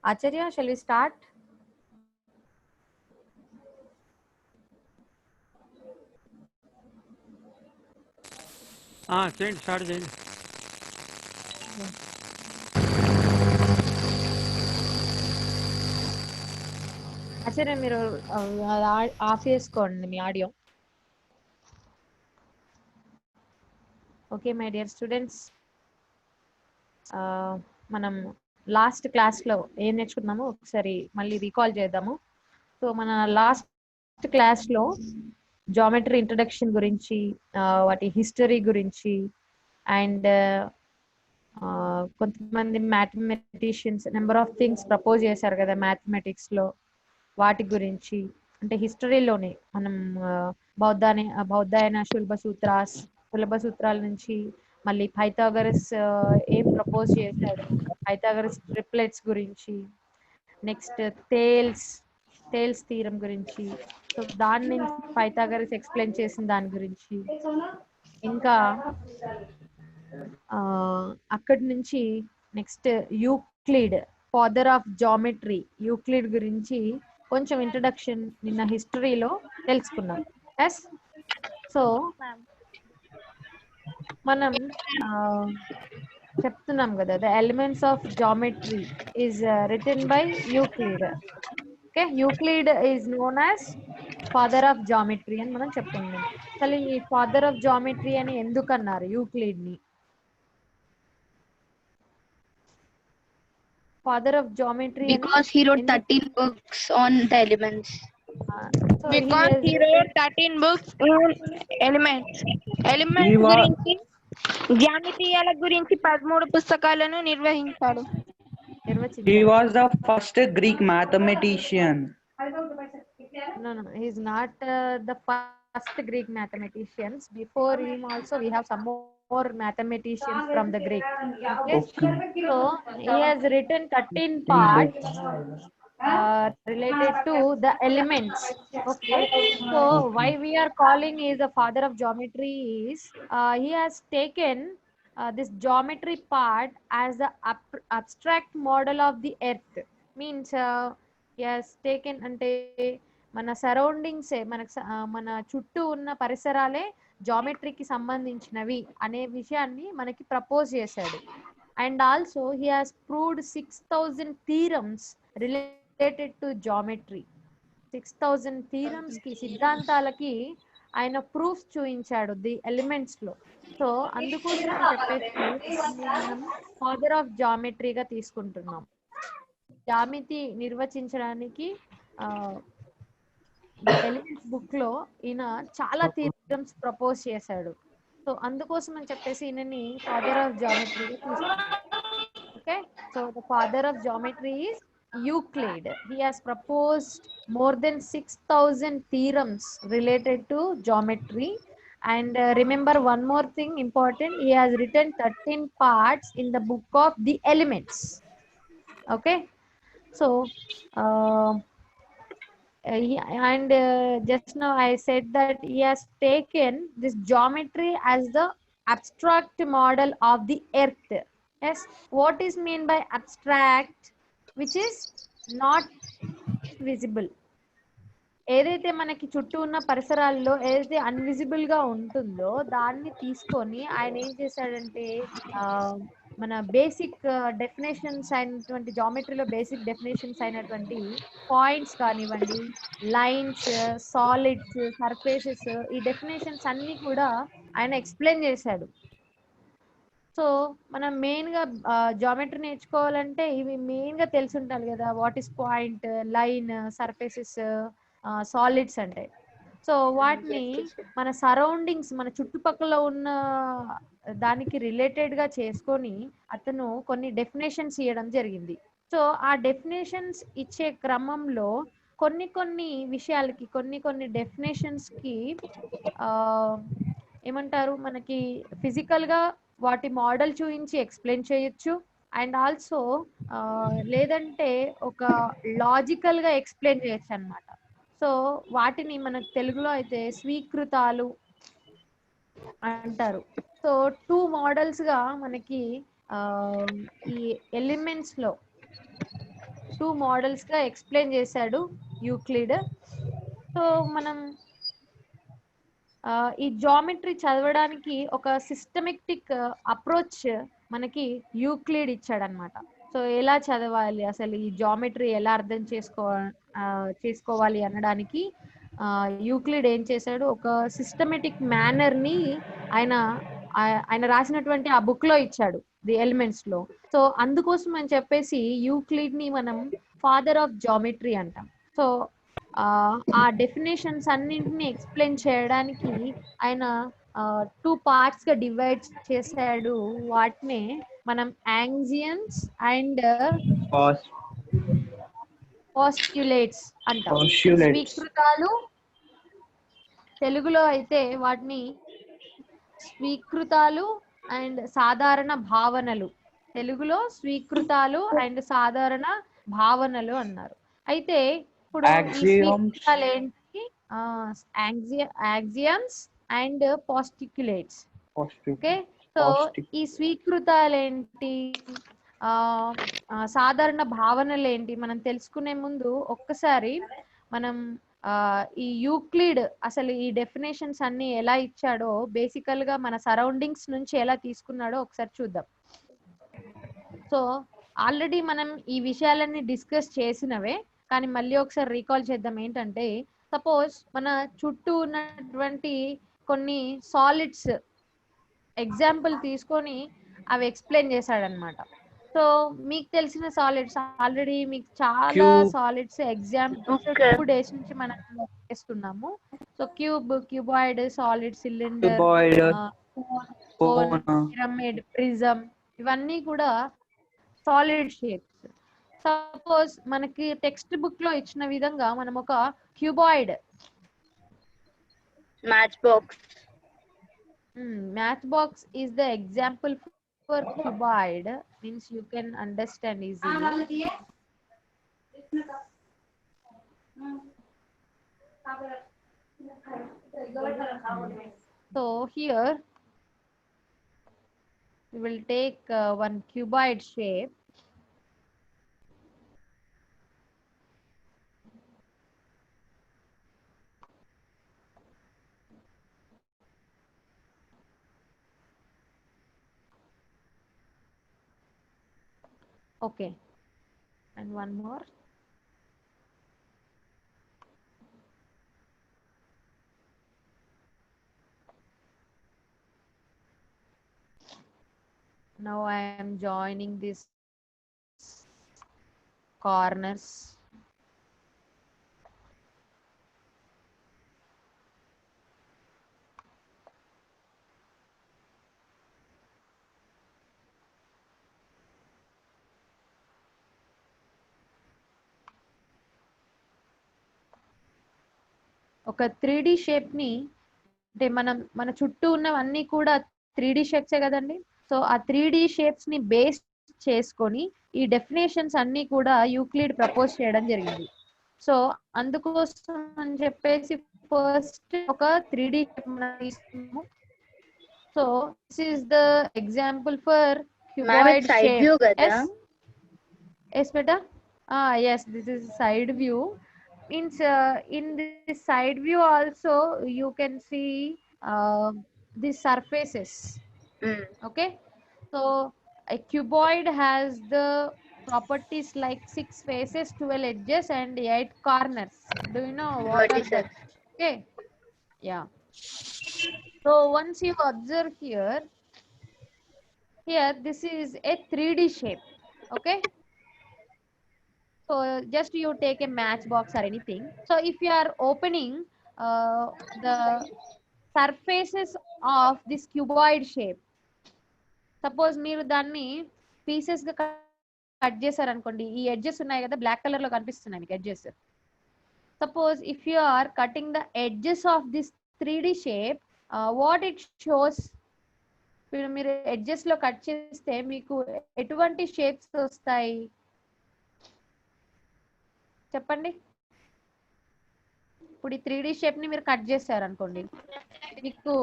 Acharya, shall we start? చేయండి, start చేయండి. ఆచార్య మీరు ఆఫ్ చేసుకోండి మీ audio. Okay my dear students, మనం లాస్ట్ క్లాస్లో ఏం నేర్చుకున్నామో ఒకసారి మళ్ళీ రీకాల్ చేద్దాము. సో మన లాస్ట్ క్లాస్లో జామెట్రీ ఇంట్రడక్షన్ గురించి, వాటి హిస్టరీ గురించి, అండ్ కొంతమంది mathematicians number of things propose చేశారు కదా మ్యాథమెటిక్స్లో, వాటి గురించి అంటే హిస్టరీలోనే మనం బౌద్ధాయన శుల్బ సూత్రాల నుంచి మళ్ళీ పైథాగరస్ ఏం ప్రపోజ్ చేశాడు, పైథాగరస్ ట్రిప్లెట్స్ గురించి, నెక్స్ట్ టేల్స్ థీరం గురించి, సో దాని నుంచి పైథాగరస్ ఎక్స్ప్లెయిన్ చేసిన దాని గురించి, ఇంకా అక్కడి నుంచి next Euclid father of geometry, Euclid గురించి కొంచెం ఇంట్రడక్షన్ నిన్న హిస్టరీలో తెలుసుకున్నాం. ఎస్, సో మనం చెప్తున్నాం కదా the elements of geometry is written by Euclid. Okay, Euclid is known as father of geometry అని మనం చెప్పుకున్నాం. అసలు ఈ ఫాదర్ ఆఫ్ జామెట్రీ అని ఎందుకు అన్నారు యూక్లిడ్ ని? Father of geometry because he wrote 13 books on the elements. So because he wrote 13 books on elements గురించి, జ్యామితీయాల గురించి 13 పుస్తకాలను నిర్వహించాడు. He was the first Greek mathematician. No, he is not the first Greek mathematicians. Before him also we have some more mathematicians from the Greek. Okay? So he has written 13 parts related to the elements. Okay, so why we are calling he is the father of geometry is he has taken this geometry part as the abstract model of the earth. Means he has taken అంటే మన సరౌండింగ్సే మన చుట్టూ ఉన్న పరిసరాలే జామెట్రీకి సంబంధించినవి అనే విషయాన్ని మనకి propose చేశాడు. And also he has proved 6000 theorems related to geometry. 6000 theorems కి, సిద్ధాంతాలకి ఆయన ప్రూఫ్స్ చూపించాడు ది ఎలిమెంట్స్ లో. సో అందుకోసం అని చెప్పేసి మనం ఫాదర్ ఆఫ్ జామెట్రీగా తీసుకుంటున్నాం. జామితి నిర్వచించడానికి ఎలిమెంట్స్ బుక్ లో ఈయన చాలా థియరమ్స్ ప్రపోజ్ చేశాడు. సో అందుకోసం అని చెప్పేసి ఈయనని ఫాదర్ ఆఫ్ జామెట్రీగా తీసుకుంటాం. Okay, so the father of geometry is Euclid. He has proposed more than 6000 theorems related to geometry. And remember one more thing important, he has written 13 parts in the book of the elements. Okay, so just now I said that he has taken this geometry as the abstract model of the earth. Yes, what is mean by abstract? Which is not visible. ఏదైతే మనకి చుట్టూ ఉన్న పరిసరాల్లో ఏదైతే అన్విజిబుల్ గా ఉంటుందో దాన్ని తీసుకొని ఆయన ఏం చేశాడంటే మన బేసిక్ డెఫినేషన్స్ అయినటువంటి జామెట్రీలో బేసిక్ డెఫినేషన్స్ అయినటువంటి పాయింట్స్ కానివ్వండి, లైన్స్, సాలిడ్స్, సర్ఫేసెస్, ఈ డెఫినేషన్స్ అన్ని కూడా ఆయన ఎక్స్ప్లెయిన్ చేశాడు. సో మనం మెయిన్ గా జామెట్రీ నేర్చుకోవాలంటే ఇవి మెయిన్ గా తెలిసి ఉండాలి కదా, what is point, line, surfaces, solids అంటే. సో వాటిని మన సరౌండింగ్స్, మన చుట్టుపక్కల ఉన్న దానికి రిలేటెడ్ గా చేసుకొని అతను కొన్ని డెఫినేషన్స్ ఇవ్వడం జరిగింది. సో ఆ డెఫినేషన్స్ ఇచ్చే క్రమంలో కొన్ని విషయాలకి కొన్ని డెఫినేషన్స్ కి ఆ ఏమంటారు, మనకి ఫిజికల్ గా వాటి మోడల్ చూపించి ఎక్స్ప్లెయిన్ చేయొచ్చు. అండ్ ఆల్సో లేదంటే ఒక లాజికల్ గా ఎక్స్ప్లెయిన్ చేయొచ్చు అన్నమాట. సో వాటిని మనకు తెలుగులో అయితే స్వీకృతాలు అంటారు. సో 2 మోడల్స్ గా మనకి ఆ ఈ ఎలిమెంట్స్ లో 2 మోడల్స్ గా ఎక్స్ప్లెయిన్ చేశాడు యూక్లిడ్. సో మనం ఈ జామెట్రీ చదవడానికి ఒక సిస్టమేటిక్ అప్రోచ్ మనకి యూక్లిడ్ ఇచ్చాడనమాట. సో ఎలా చదవాలి, అసలు ఈ జామెట్రీ ఎలా అర్థం చేసుకోవాలి అనడానికి యూక్లిడ్ ఏం చేశాడు, ఒక సిస్టమేటిక్ మేనర్ ని ఆయన ఆయన రాసినటువంటి ఆ బుక్ లో ఇచ్చాడు, ది ఎలిమెంట్స్ లో. సో అందుకోసం అని చెప్పేసి యూక్లిడ్ ని మనం ఫాదర్ ఆఫ్ జామెట్రీ అంటాం. సో ఆ డెఫినేషన్స్ అన్నింటిని ఎక్స్ప్లెయిన్ చేయడానికి ఆయన 2 పార్ట్స్ గా డివైడ్ చేశాడు. వాటినే మనం యాంగ్జియన్స్ అండ్ పోస్ట్యులేట్స్ అంటాం. స్వీకృతాలు, తెలుగులో అయితే వాటిని స్వీకృతాలు అండ్ సాధారణ భావనలు, తెలుగులో స్వీకృతాలు అండ్ సాధారణ భావనలు అన్నారు. అయితే ఇప్పుడు ఈ స్వీకృతాలు ఏంటి, యాక్సియమ్స్ అండ్ పోస్టిక్యులేట్స్. ఓకే, సో ఈ స్వీకృతాలు ఏంటి, సాధారణ భావనలు ఏంటి మనం తెలుసుకునే ముందు ఒక్కసారి మనం ఈ యూక్లిడ్ అసలు ఈ డెఫినేషన్స్ అన్ని ఎలా ఇచ్చాడో, బేసికల్ గా మన సరౌండింగ్స్ నుంచి ఎలా తీసుకున్నాడో ఒకసారి చూద్దాం. సో ఆల్రెడీ మనం ఈ విషయాలన్నీ డిస్కస్ చేసినవే, కానీ మళ్ళీ ఒకసారి రీకాల్ చేద్దాం. ఏంటంటే సపోజ్ మన చుట్టూ ఉన్నటువంటి కొన్ని సాలిడ్స్ ఎగ్జాంపుల్ తీసుకొని అవి ఎక్స్ప్లెయిన్ చేశాడనమాట. సో మీకు తెలిసిన సాలిడ్స్ ఆల్రెడీ మీకు చాలా సాలిడ్స్ ఎగ్జాంపుల్స్ 2 days నుంచి మనం చేస్తున్నాము. So cuboid, solid, cylinder, pyramid, prism, ఇవన్నీ కూడా సాలిడ్ షేప్స్. సపోజ్ మనకి టెక్స్ట్ బుక్ లో ఇచ్చిన విధంగా మనం ఒక cuboid, match box is the example for cuboid, means you can understand easily. So here we will take one cuboid shape. Okay, and one more. Now I am joining this corners. ఒక 3D shape ని, అంటే మన చుట్టూ ఉన్నవన్నీ కూడా 3D షేప్సే కదండి. So ఆ 3D shapes ని బేస్ చేసుకొని ఈ డెఫినేషన్స్ అన్ని కూడా యూక్లిడ్ ప్రపోజ్ చేయడం జరిగింది. సో అందుకోసం అని చెప్పేసి ఫస్ట్ ఒక 3D తీసుకున్నాము. So this is the example for cuboid shape. Yes beta, yes, this is side view. Means in this side view also you can see the surfaces. Okay, so a cuboid has the properties like 6 faces, 12 edges and 8 corners. Do you know what are that? Okay, yeah. So once you observe here this is a 3D shape. Okay, so just you take a matchbox or anything. So if you are opening the surfaces of this cuboid shape, suppose మీరు దాన్ని pieces గా cut చేశారు అనుకోండి, ఈ edges ఉన్నాయి కదా, black colour లో కనిపిస్తున్నాయి మీకు edges. suppose if you are cutting the edges of this 3D shape, what it shows, ఇప్పుడు మీరు ఎడ్జెస్ లో కట్ చేస్తే మీకు ఎటువంటి షేప్స్ వస్తాయి చెప్పండి. ఇప్పుడు ఈ 3D షేప్ ని మీరు కట్ చేశారు అనుకోండి, మీకు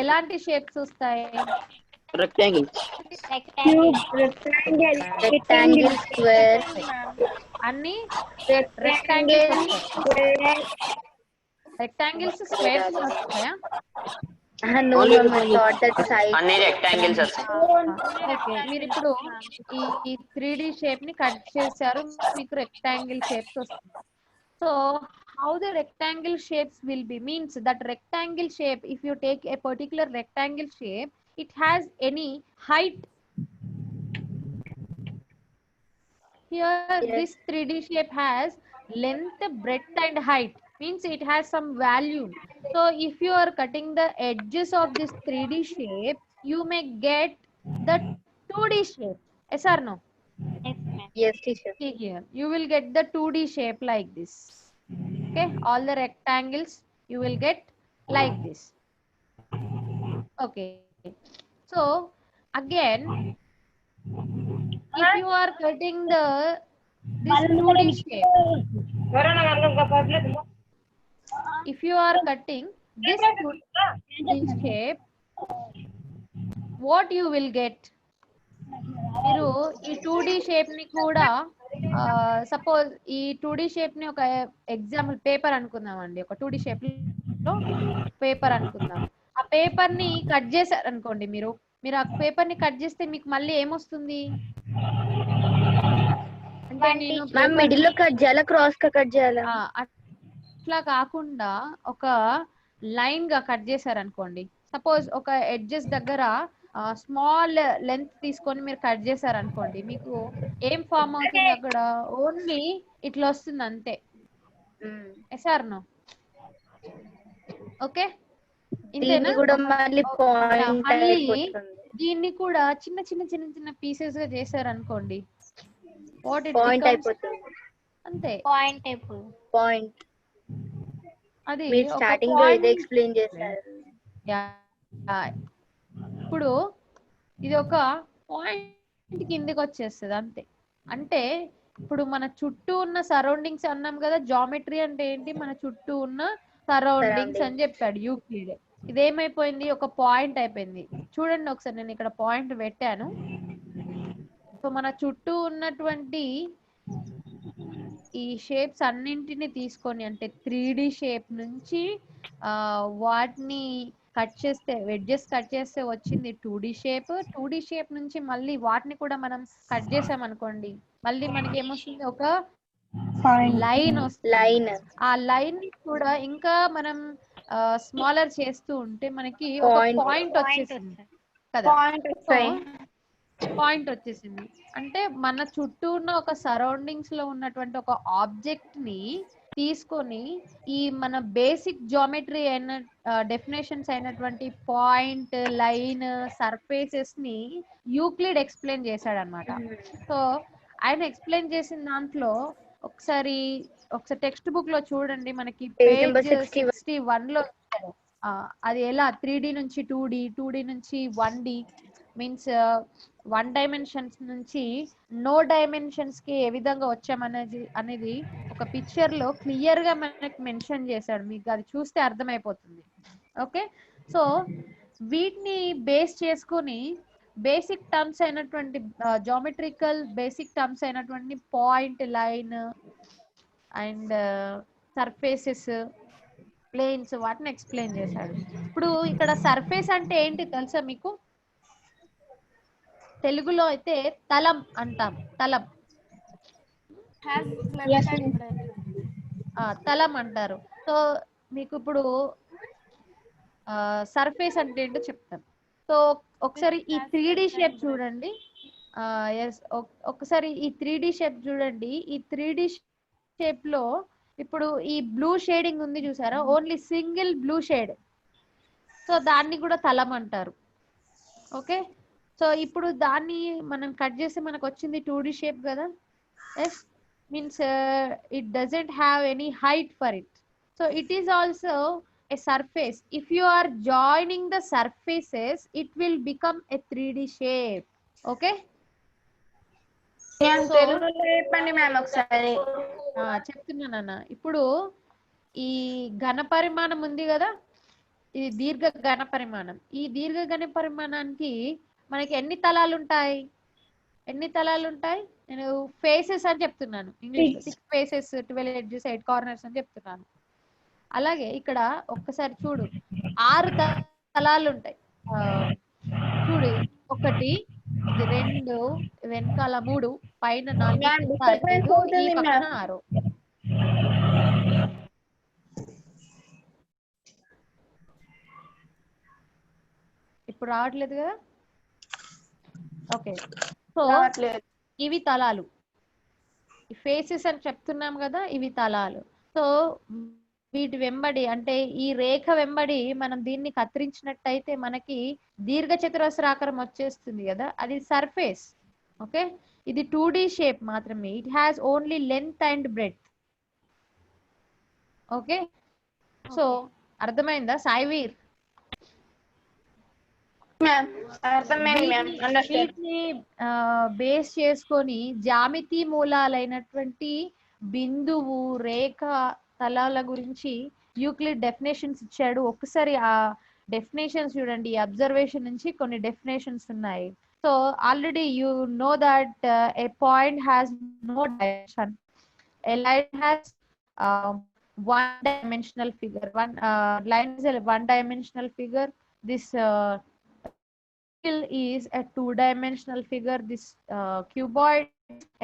ఎలాంటి షేప్స్ వస్తాయి? రెక్టాంగిల్, స్క్వేర్, అన్ని రెక్టాంగిల్స్ స్క్వేర్స్ వస్తాయా? అన్ని రెక్టాంగిల్స్ వస్తాయి. ఓకే, మీరు ఇప్పుడు ఈ 3D షేప్ ని కట్ చేశారు, మీకు రెక్టాంగిల్ షేప్స్ వస్తాయి. So how the rectangle shapes will be means that rectangle shape, if you take a particular rectangle shape, it has any height. Here this 3D shape has length, breadth and height, means it has some value. So if you are cutting the edges of this 3D shape, you may get the 2D shape. Yes or no? yes teacher. See here, you will get the 2D shape like this. Okay, all the rectangles you will get like this. Okay, so again, if you are cutting this 2D shape, if you are cutting this 2D shape, what you will get? మీరు ఈ 2D shape ని కూడా suppose ఈ 2D shape ని ఒక example paper అనుకుందాం అండి. ఒక 2D షేప్ లో పేపర్ అనుకుందాం. ఆ పేపర్ ని కట్ చేశారు అనుకోండి, మీరు ఆ పేపర్ ని కట్ చేస్తే మీకు మళ్ళీ ఏమొస్తుంది అంటే, నేను మిడిల్ లో కట్ చేయాలా, క్రాస్ గా కట్ చేయాలా? అట్లా కాకుండా ఒక లైన్ గా కట్ చేశారు అనుకోండి. సపోజ్ ఒక ఎడ్జెస్ దగ్గర స్మాల్ లెంత్ తీసుకొని మీరు కట్ చేశారు అనుకోండి, మీకు ఏం ఫామ్ అవుతుంది అక్కడ? ఓన్లీ ఇట్లా వస్తుంది అంతే. Yes are no? ఓకే, ఇంతేనా? మళ్ళీ దీన్ని కూడా చిన్న చిన్న చిన్న చిన్న పీసెస్ గా చేశారు అనుకోండి, వాట్ ఇట్ బికమ్స్ అంతే, పాయింట్ అయిపోతుంది. పాయింట్ అది స్టార్టింగ్ లో ఇదే ఎక్స్ప్లెయిన్ చేశారు. ఇప్పుడు ఇది ఒక పాయింట్ కిందకి వచ్చేస్తుంది అంతే. అంటే ఇప్పుడు మన చుట్టూ ఉన్న సరౌండింగ్స్ అన్నాం కదా, జామెట్రీ అంటే ఏంటి? మన చుట్టూ ఉన్న సరౌండింగ్స్ అని చెప్పాడు యూక్లిడ్. ఇదేమైపోయింది? ఒక పాయింట్ అయిపోయింది. చూడండి ఒకసారి, నేను ఇక్కడ పాయింట్ పెట్టాను. సో మన చుట్టూ ఉన్నటువంటి ఈ షేప్స్ అన్నింటిని తీసుకొని, అంటే 3D షేప్ నుంచి వాటిని కట్ చేస్తే, వెడ్జెస్ కట్ చేస్తే వచ్చింది 2D షేప్. 2D షేప్ నుంచి మళ్ళీ వాటిని కూడా మనం కట్ చేసాం అనుకోండి, మళ్ళీ మనకి ఏమొస్తుంది? ఒక లైన్ వస్తుంది. లైన్, ఆ లైన్ కూడా ఇంకా మనం స్మాలర్ చేస్తూ ఉంటే మనకి ఒక పాయింట్ వచ్చేసింది కదా. పాయింట్ వచ్చేసింది అంటే మన చుట్టూ ఉన్న ఒక సరౌండింగ్స్ లో ఉన్నటువంటి ఒక ఆబ్జెక్ట్ ని తీసుకొని ఈ మన బేసిక్ జామెట్రీ అయిన డెఫినేషన్స్ అయినటువంటి పాయింట్, లైన్, సర్ఫేసెస్ ని యూక్లిడ్ ఎక్స్ప్లెయిన్ చేశాడు అనమాట. సో ఆయన ఎక్స్ప్లెయిన్ చేసిన దాంట్లో ఒకసారి టెక్స్ట్ బుక్ లో చూడండి, మనకి పేజ్ 61 లో అది ఎలా 3D నుంచి 2D, 2D నుంచి 1D, మీన్స్ 1 డైమెన్షన్స్ నుంచి నో డైమెన్షన్స్ కి ఏ విధంగా వచ్చామనేది ఒక పిక్చర్ లో క్లియర్ గా మనకి మెన్షన్ చేశాడు. మీకు అది చూస్తే అర్థమైపోతుంది. ఓకే, సో వీటిని బేస్ చేసుకుని బేసిక్ టర్మ్స్ అయినటువంటి జామెట్రికల్ బేసిక్ టర్మ్స్ అయినటువంటి point, line and surfaces, planes, వాటిని ఎక్స్ప్లెయిన్ చేశాడు. ఇప్పుడు ఇక్కడ సర్ఫేస్ అంటే ఏంటి తెలుసా మీకు? తెలుగులో అయితే తలం అంటాం. తలం తలం అంటారు. సో మీకు ఇప్పుడు సర్ఫేస్ అంటే ఏంటో చెప్తాను. సో ఒకసారి ఈ 3D షేప్ చూడండి. ఒకసారి ఈ 3D షేప్ చూడండి. ఈ 3D షేప్ లో ఇప్పుడు ఈ బ్లూ షేడింగ్ ఉంది చూసారా, only single blue shade. So దాన్ని కూడా తలం అంటారు. ఓకే, సో ఇప్పుడు దాన్ని మనం కట్ చేస్తే మనకు వచ్చింది 2D షేప్ కదా. Yes, means it doesn't have any height for it. So it is also a surface. If you are joining the surfaces, it will become a 3D shape. Okay. నేను So తెలుగులో చెప్పండి ma'am ఒకసారి. చెప్తున్నానన్న. ఇప్పుడు ఈ ఘన పరిమాణం ఉంది కదా, ఇది దీర్ఘ ఘన పరిమాణం. ఈ దీర్ఘ ఘన పరిమాణానికి మనకి ఎన్ని తలాలు ఉంటాయి? నేను ఫేసెస్ అని చెప్తున్నాను ఇంగ్లీష్. 6 ఫేసెస్, 12 ఎడ్జెస్, 8 కార్నర్స్ అని చెప్తున్నాను. అలాగే ఇక్కడ ఒక్కసారి చూడు, 6 తలాలు ఉంటాయి. చూడు, 1, 2, వెనకాల 3, పైన 4, కింద 5, ఈ పక్కన 6. ఇప్పుడు రావట్లేదు కదా? ఓకే. సో ఇవి తలాలు, ఫేసెస్ అని చెప్తున్నాం కదా, ఇవి తలాలు. సో వీటి వెంబడి, అంటే ఈ రేఖ వెంబడి మనం దీన్ని కత్తిరించినట్టయితే మనకి దీర్ఘ చతురస్రాకారం వచ్చేస్తుంది కదా, అది సర్ఫేస్. ఓకే. ఇది 2D షేప్ మాత్రమే. It has only length and breadth. Okay. So అర్థమైందా సాయివీర్? వీటిని బేస్ చేసుకొని జామితి మూలాలైనటువంటి బిందువు, రేఖ, తలాల గురించి యూక్లిడ్ డెఫినేషన్స్ ఇచ్చాడు. ఒక్కసారి ఆ డెఫినేషన్స్ చూడండి. అబ్జర్వేషన్ నుంచి కొన్ని డెఫినేషన్స్ ఉన్నాయి. So already you know that a point has no dimension. A line has one dimensional figure. One line is a one dimensional figure. This is a 2-dimensional figure. This cuboid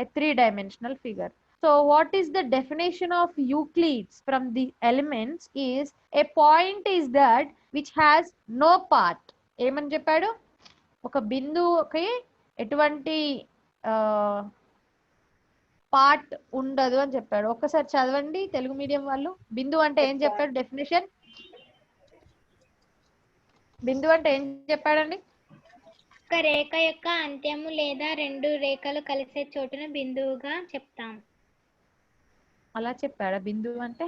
a 3-dimensional figure. So what is the definition of Euclid's from the elements is a point is that which has no part. ఏమని చెప్పాడు? ఒక బిందువుకి ఎటువంటి part ఉండదు అని చెప్పాడు. ఒక్కసారి చదవండి Telugu medium వాళ్ళు. బిందువు అంటే ఏం చెప్పాడు డెఫినేషన్? బిందువు అంటే ఏం చెప్పాడండి? ఒక రేఖ యొక్క అంత్యము లేదా 2 రేఖలు కలిసే చోటును బిందువుగా చెప్తాం. అలా చెప్పాడా బిందువు అంటే?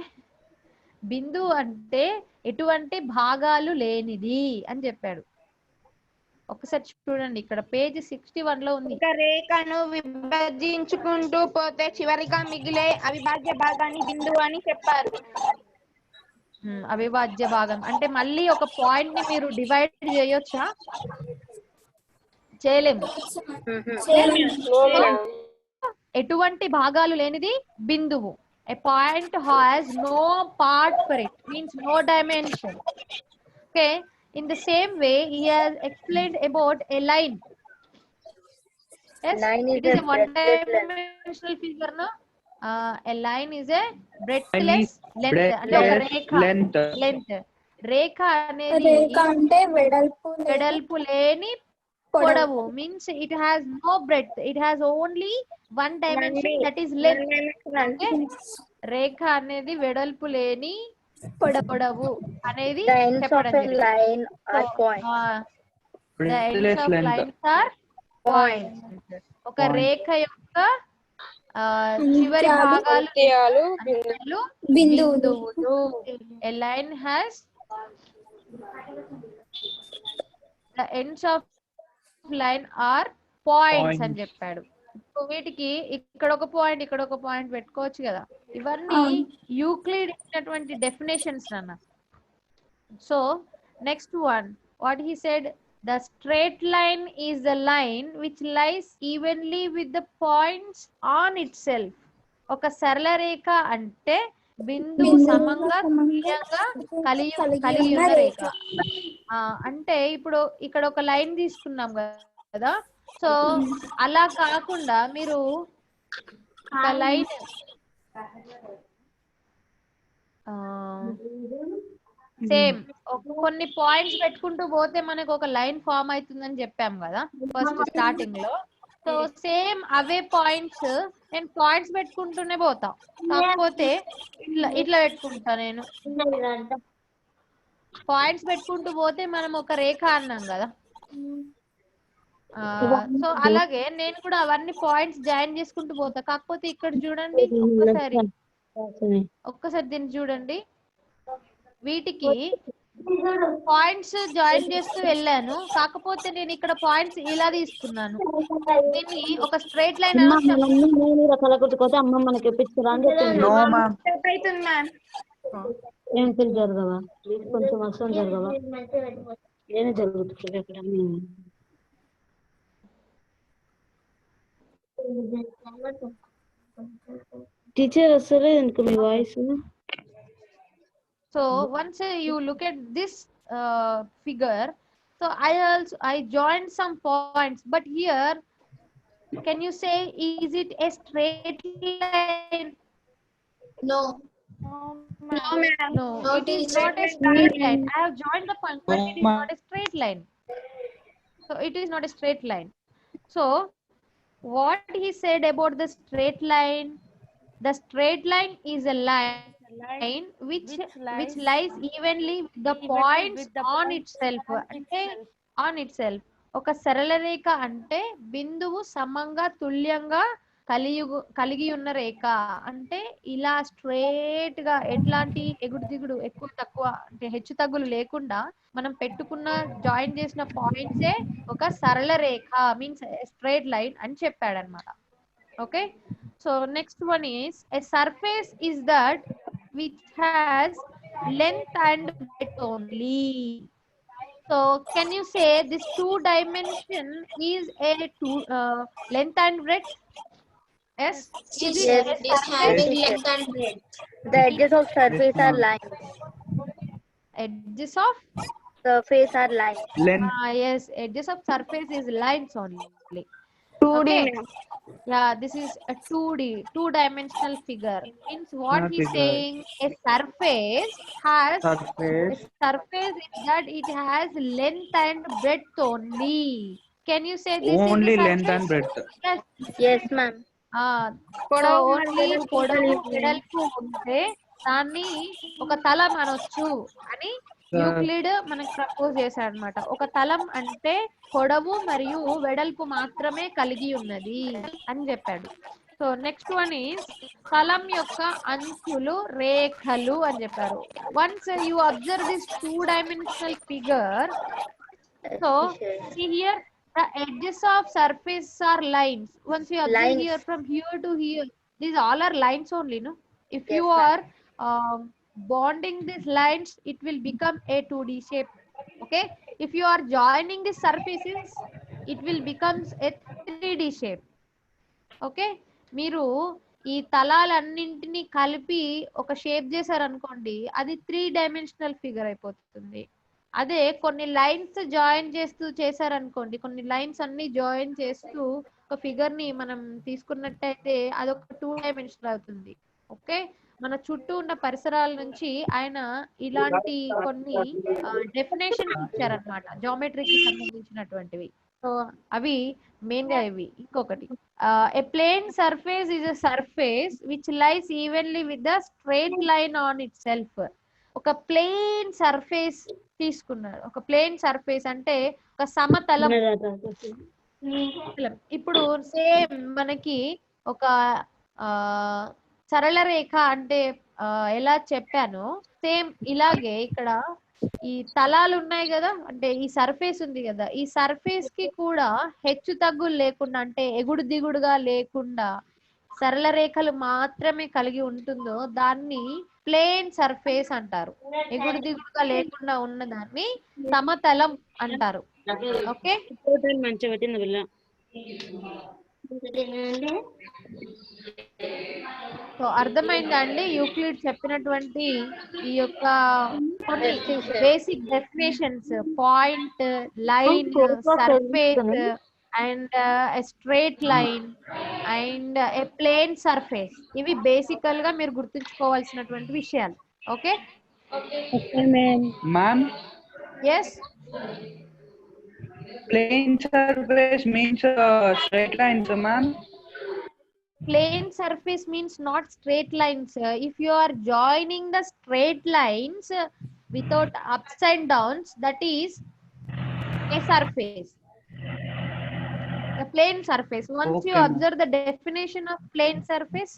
బిందువు అంటే ఎటువంటి భాగాలు లేనిది అని చెప్పాడు. ఒకసారి చూడండి, ఇక్కడ పేజ్ 61 లో ఉంది. ఒక రేఖను విభజించుకుంటూ పోతే చివరిగా మిగిలే అవిభాజ్య భాగాన్ని బిందువు అని చెప్పారు. అవిభాజ్య భాగం అంటే మళ్ళీ ఒక పాయింట్ ని మీరు డివైడ్ చేయొచ్చా? చేయలేము. ఎటువంటి భాగాలు లేనిది బిందువు. A point has no part for it, means no dimension. Okay. In the same way, he has explained about a line. Yes, Line is it is a a one-dimensional figure, no? A line is a breadthless length. Length. రేఖ అనేది వెడల్పు లేని పొడవు, means it has no breadth. It has only one dimension, that is length. Okay? రేఖ అనేది వెడల్పు లేని పొడవు అనేది చెప్పడం జరిగింది. The ends of lines are points. ఒక రేఖ యొక్క చివరి భాగాలు బిందువులు. A line has the ends of line are points అని చెప్పాడు. వీటికి ఇక్కడ ఒక పాయింట్, ఇక్కడ ఒక పాయింట్ పెట్టుకోవచ్చు కదా. ఇవన్నీ యూక్లిడ్ ఇచ్చినటువంటి డెఫినేషన్స్ అన్న. So next one, what he said, the straight line is the line which lies evenly with the points on itself. ఒక సరళ రేఖ అంటే బిందువు సమంగా కలిగి ఉన్న రేఖ. అంటే ఇప్పుడు ఇక్కడ ఒక లైన్ తీసుకున్నాం కదా, సో అలా కాకుండా మీరు ఒక లైన్ సేమ్ కొన్ని పాయింట్స్ పెట్టుకుంటూ పోతే మనకు ఒక లైన్ ఫామ్ అవుతుందని చెప్పాం కదా ఫస్ట్ స్టార్టింగ్ లో. సో సేమ్ అవే పాయింట్స్ నేను పాయింట్స్ పెట్టుకుంటూనే పోతా, కాకపోతే ఇట్లా పెట్టుకుంటా. నేను పాయింట్స్ పెట్టుకుంటూ పోతే మనం ఒక రేఖ అన్నాం కదా, సో అలాగే నేను కూడా అవన్నీ పాయింట్స్ జాయిన్ చేసుకుంటూ పోతా. కాకపోతే ఇక్కడ చూడండి ఒక్కసారి దీన్ని చూడండి. వీటికి పాయింట్స్ జాయిన్ చేస్తూ వెళ్ళాను. కాకపోతే నేను ఇక్కడ పాయింట్స్ ఇలా తీసుకున్నాను. దీన్ని ఒక స్ట్రైట్ లైన్ కలకొట్టుకోతే అమ్మ మనకి ఎప్పించరా అని చెప్పింది. No, ma'am. అవుతుంది మ్యామ్. ఏం పిల్లలు జరగవా ప్లీజ్ కొంచెం వస్తాం జరగవా ఏనే జరుగుతుంది అక్కడ టీచర్ వస్తలేదు ఎందుకు మీ voice? So once you look at this figure, so I joined some points, but here can you say is it a straight line? No. No, it is not a straight line. I have joined the point, but it is not a straight line. So it is not a straight line. So what he said about the straight line, the straight line is a line which lies evenly with the points on itself. అంటే on itself. ఒక సరళ రేఖ అంటే బిందువు సమంగా తుల్యంగా కలిగి ఉన్న రేఖ. అంటే ఇలా స్ట్రేట్ గా ఎట్లాంటి ఎగుడు దిగుడు ఎక్కువ తక్కువ అంటే హెచ్చు తగ్గులు లేకుండా మనం పెట్టుకున్న జాయిన్ చేసిన పాయింట్సే ఒక సరళ రేఖ మీన్స్ స్ట్రేట్ లైన్ అని చెప్పాడు అనమాట. Okay, so next one is a surface is that which has length and breadth only. So can you say this two dimension is a length and breadth? Yes. Is it Yes, a it is surface? having length and breadth. The edges of surface are lines. Edges of Surface are lines. Length. yes, edges of surface is lines only. 2D Okay. ma'am. Yeah, this is a 2D, two-dimensional figure. Means what Not he's figure. saying, a surface has Surface. a surface is that it has length and breadth only. Can you say this Only is a length and surface? breadth. Yes. Yes, ma'am. So only పొడవు వెడల్పు ఉంటే దాన్ని ఒక తలం అనొచ్చు అని Euclid మనకు propose చేశాడు అనమాట. ఒక తలం అంటే పొడవు మరియు వెడల్పు మాత్రమే కలిగి ఉన్నది అని చెప్పాడు. సో నెక్స్ట్ వన్ ఈస్ తలం యొక్క అంచులు రేఖలు అని చెప్పారు. Once you observe this two dimensional figure, so see here the edges of surface are lines. Once you observe Lines. here from here to here, these all are lines only, no? If Yes, you ma'am. are bonding these lines, it will become a 2D shape. Okay, if you are joining the surfaces, it will becomes a 3D shape. Okay, మీరు ఈ తలాలన్నింటినీ కలిపి ఒక shape చేశారనుకోండి, అది 3 dimensional figure అయిపోతుంది. అదే కొన్ని lines join చేస్తూ చేశారనుకోండి, కొన్ని లైన్స్ అన్ని జాయిన్ చేస్తూ ఒక ఫిగర్ ని మనం తీసుకున్నట్టయితే అదొక 2 డైమెన్షనల్ అవుతుంది. ఓకే, మన చుట్టూ ఉన్న పరిసరాల నుంచి ఆయన ఇలాంటి కొన్ని డెఫినేషన్స్ ఇచ్చారనమాట జామెట్రీకి సంబంధించినటువంటివి. సో అవి మెయిన్ గా ఇవి. ఇంకొకటి, a plane surface is a surface which lies evenly with the straight line on itself. ఒక ప్లేన్ సర్ఫేస్ తీసుకున్నారు. ఒక ప్లేన్ సర్ఫేస్ అంటే ఒక సమతలం. ఇప్పుడు సేమ్ మనకి ఒక సరళ రేఖ అంటే ఎలా చెప్పానో సేమ్ ఇలాగే ఇక్కడ ఈ తలాలు ఉన్నాయి కదా, అంటే ఈ సర్ఫేస్ ఉంది కదా, ఈ సర్ఫేస్ కి కూడా హెచ్చు తగ్గులు లేకుండా అంటే ఎగుడు దిగుడుగా లేకుండా సరళ రేఖలు మాత్రమే కలిగి ఉంటుందో దాన్ని ప్లేన్ సర్ఫేస్ అంటారు. ఎగుడు దిగుడుగా లేకుండా ఉన్న దాన్ని సమతలం అంటారు. ఓకే, మంచిగా పెట్టింది పిల్ల. సో అర్థమైందా అండి యూక్లిడ్ చెప్పినటువంటి ఈ యొక్క కొన్ని basic definitions, point, line, surface and a straight line and a plane surface. ఇవి బేసికల్ గా మీరు గుర్తుంచుకోవాల్సినటువంటి విషయాలు. Okay Ma'am, yes, plane surface means straight lines, ma'am. plane surface means not straight lines. If you are joining the straight lines without ups and downs, that is a surface. plane surface. Once you Okay, ma'am. observe the definition of plane surface,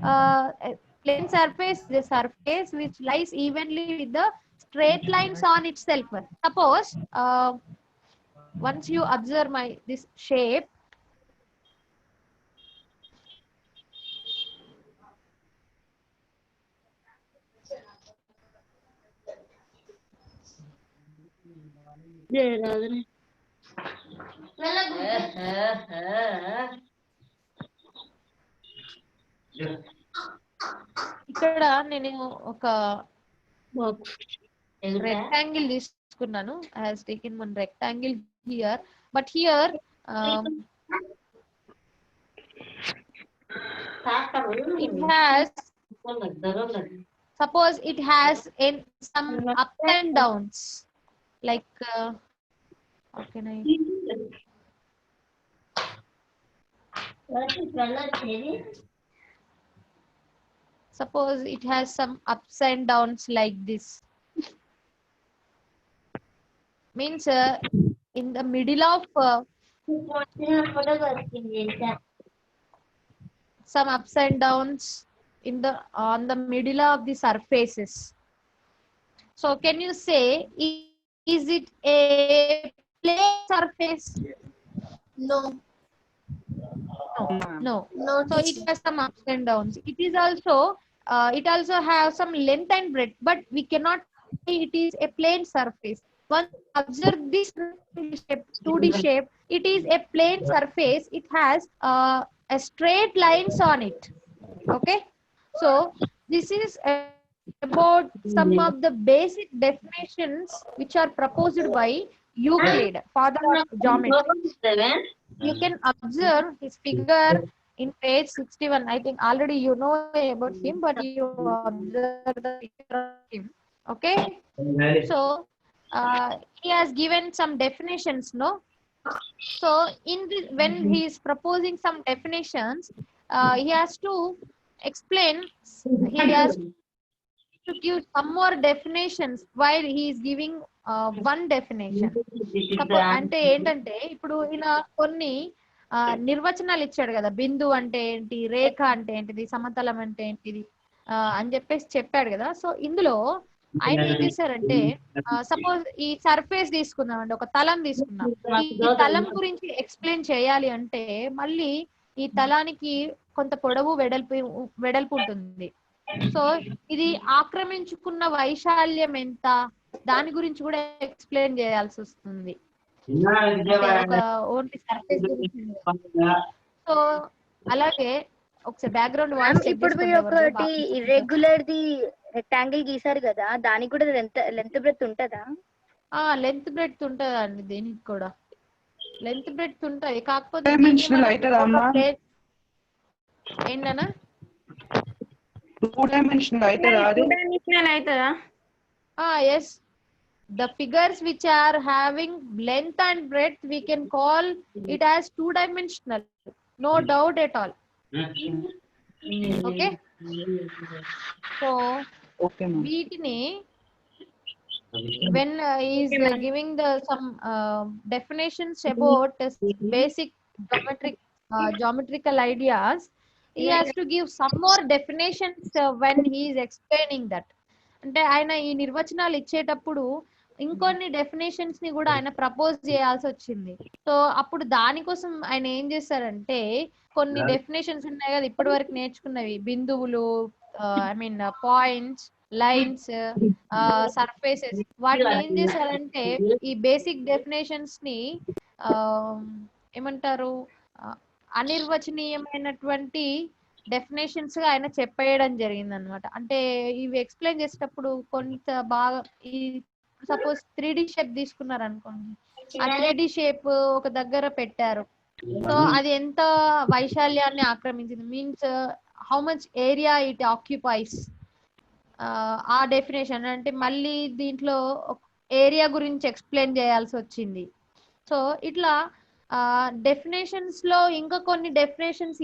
a plane surface is a surface which lies evenly with the straight lines on itself. Suppose once you observe this shape, ఇక్కడ నేను ఒక rectangle తీసుకున్నాను. I has taken one rectangle here, but here it has, suppose it has some ups and downs, like how can I, suppose it has some ups and downs like this, means in the middle of some ups and downs on the middle of the surfaces. So can you say, is it a plane surface? No. So it has some ups and downs. It is also it also has some length and breadth, but we cannot say it is a plane surface. Once observe this shape, 2D shape, it is a plane surface. It has a straight lines on it. Okay, so this is about some of the basic definitions which are proposed by Euclid, father of geometry. You can observe his figure in page 61. I think already you know about him, but you observe the picture of him. Okay, so he has given some definitions, no? So in this, when he is proposing some definitions, he has to explain, he has to give some more definitions while he is giving one definition. అంటే ఏంటంటే ఇప్పుడు ఈయన కొన్ని నిర్వచనాలు ఇచ్చాడు కదా, బిందు అంటే ఏంటి, రేఖ అంటే ఏంటిది, సమతలం అంటే ఏంటిది అని చెప్పేసి చెప్పాడు కదా. సో ఇందులో ఆయన ఏం చేశారంటే, సపోజ్ ఈ సర్ఫేస్ తీసుకుందాం అండి, ఒక తలం తీసుకుందాం. ఈ తలం గురించి ఎక్స్ప్లెయిన్ చేయాలి అంటే మళ్ళీ ఈ తలానికి కొంత పొడవు వెడల్పు ఉంటుంది. సో ఇది ఆక్రమించుకున్న వైశాల్యం ఎంత, దాని గురించి కూడా ఎక్స్ప్లెయిన్ చేయాల్సి వస్తుంది. ఓన్లీ సర్ఫేస్ గురించి. సో అలాగే ఒకసారి బ్యాక్గ్రౌండ్ వాయిస్ ఇప్పుడు మీరు ఒకటి ఇర్రెగ్యులర్ ది రెక్టాంగిల్ గీసారు కదా, దానికి కూడా లెంత్ బ్రెడ్త్ ఉంటదా? లెంత్ బ్రెడ్త్ ఉంటదా అండి, దీనికి కూడా లెంత్ బ్రెడ్త్ ఉంటది. కాకపోతే ఏంటన్నా 2 dimensional అవుతుందా? Yes, the figures which are having length and breadth, we can call it as 2-dimensional, no doubt at all. Okay, so వీటిని when he is giving some definitions about basic geometrical ideas, he has to give some more definitions when he is explaining that. అంటే ఆయన ఈ నిర్వచనాలు ఇచ్చేటప్పుడు ఇంకొన్ని definitions ని కూడా ఆయన ప్రపోజ్ చేయాల్సి వచ్చింది. సో అప్పుడు దానికోసం ఆయన ఏం చేశారంటే, కొన్ని డెఫినేషన్స్ ఉన్నాయి కదా ఇప్పటి వరకు నేర్చుకున్నవి, బిందువులు, I mean points, lines, surfaces, వాటిని ఏం చేశారంటే ఈ బేసిక్ డెఫినేషన్స్ ని ఏమంటారు, అనిర్వచనీయమైనటువంటి డెఫినేషన్స్ గా ఆయన చెప్పేయడం జరిగింది అనమాట. అంటే ఇవి ఎక్స్ప్లెయిన్ చేసేటప్పుడు కొంత బాగా, ఈ సపోజ్ 3D షేప్ తీసుకున్నారు అనుకోండి, ఆ 3D షేప్ ఒక దగ్గర పెట్టారు. సో అది ఎంత వైశాల్యాన్ని ఆక్రమించింది, means how much area it occupies, ఆ డెఫినేషన్. అంటే మళ్ళీ దీంట్లో ఏరియా గురించి ఎక్స్ప్లెయిన్ చేయాల్సి వచ్చింది. సో ఇట్లా డెఫినేషన్స్ లో ఇంకా కొన్ని డెఫినేషన్స్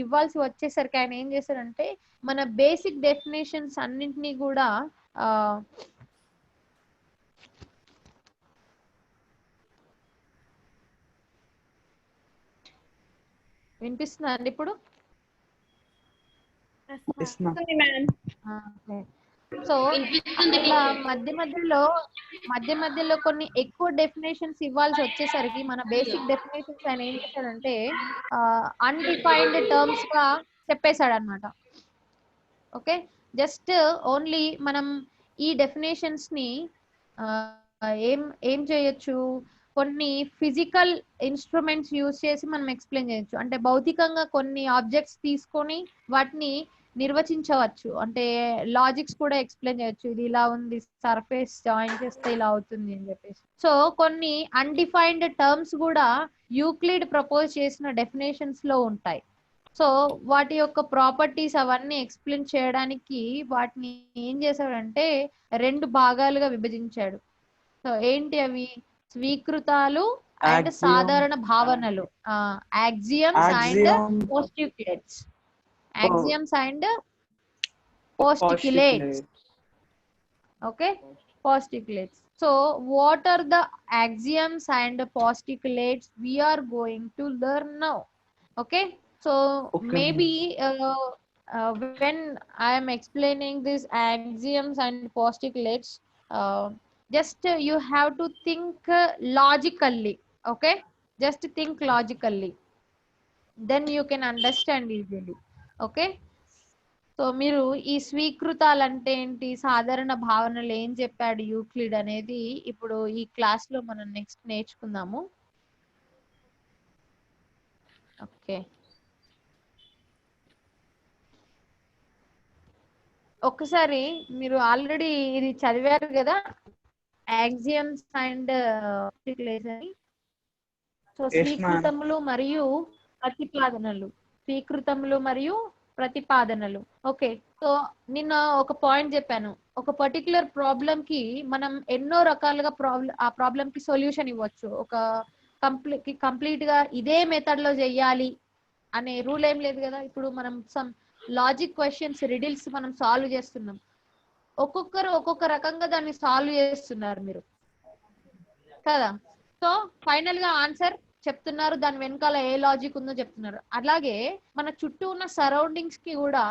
ఇవ్వాల్సి వచ్చేసరికి ఆయన ఏం చేశారంటే, మన బేసిక్ డెఫినేషన్స్ అన్నింటినీ కూడా వినిపిస్తుందా అండి ఇప్పుడు? Yes, ma'am. సో అట్లా మధ్య మధ్యలో కొన్ని ఎక్కువ డెఫినేషన్స్ ఇవ్వాల్సి వచ్చేసరికి మన బేసిక్ డెఫినేషన్స్ ఆయన ఏం చేశాడంటే అన్డిఫైన్డ్ టర్మ్స్ గా చెప్పేశాడు అనమాట. ఓకే, జస్ట్ ఓన్లీ మనం ఈ డెఫినేషన్స్ ని ఏం ఏం చేయొచ్చు, కొన్ని ఫిజికల్ ఇన్స్ట్రుమెంట్స్ యూజ్ చేసి మనం ఎక్స్ప్లెయిన్ చేయొచ్చు. అంటే భౌతికంగా కొన్ని ఆబ్జెక్ట్స్ తీసుకొని వాటిని నిర్వచించవచ్చు, అంటే లాజిక్స్ కూడా ఎక్స్ప్లెయిన్ చేయొచ్చు. ఇది ఇలా ఉంది, సర్ఫేస్ జాయిన్ చేస్తే ఇలా అవుతుంది అని చెప్పేసి. సో కొన్ని అన్డిఫైన్డ్ టర్మ్స్ కూడా యూక్లిడ్ ప్రపోజ్ చేసిన డెఫినేషన్స్ లో ఉంటాయి. సో వాటి యొక్క ప్రాపర్టీస్ అవన్నీ ఎక్స్ప్లెయిన్ చేయడానికి వాటిని ఏం చేశాడంటే 2 భాగాలుగా విభజించాడు. సో ఏంటి అవి? స్వీకృతాలు అండ్ Axiom. సాధారణ భావనలు, axioms and Axiom. పోస్టిక్యులేట్స్. Axioms and postulates. Okay, postulates. So what are the axioms and postulates we are going to learn now? Okay, so Okay. maybe when I am explaining these axioms and postulates, just you have to think logically. Okay, just think logically, then you can understand easily. Okay, so మీరు ఈ స్వీకృతాలు అంటే ఏంటి, సాధారణ భావనలు ఏం చెప్పాడు Euclid అనేది ఇప్పుడు ఈ క్లాస్ లో మనం నెక్స్ట్ నేర్చుకుందాము. ఓకే, ఒకసారి మీరు ఆల్రెడీ ఇది చదివారు కదా, యాక్సియమ్స్ అండ్ అని. So Yes, ma'am. స్వీకృతములు మరియు ప్రతిపాదనలు, స్వీకృతములు మరియు ప్రతిపాదనలు. ఓకే, సో నిన్న ఒక పాయింట్ చెప్పాను, ఒక పర్టికులర్ ప్రాబ్లం కి మనం ఎన్నో రకాలుగా ఆ ప్రాబ్లం కి సొల్యూషన్ ఇవ్వచ్చు. ఒక కంప్లీట్ గా ఇదే మెథడ్ లో చెయ్యాలి అనే రూల్ ఏం లేదు కదా. ఇప్పుడు మనం సమ్ లాజిక్ క్వశ్చన్స్, రిడిల్స్ మనం సాల్వ్ చేస్తున్నాం, ఒక్కొక్కరు ఒక్కొక్క రకంగా దాన్ని సాల్వ్ చేస్తున్నారు మీరు కదా. సో ఫైనల్ గా ఆన్సర్ చెప్తున్నారు, దాని వెనకాల ఏ లాజిక్ ఉందో చెప్తున్నారు. అలాగే మన చుట్టూ ఉన్న సరౌండింగ్స్ కి కూడా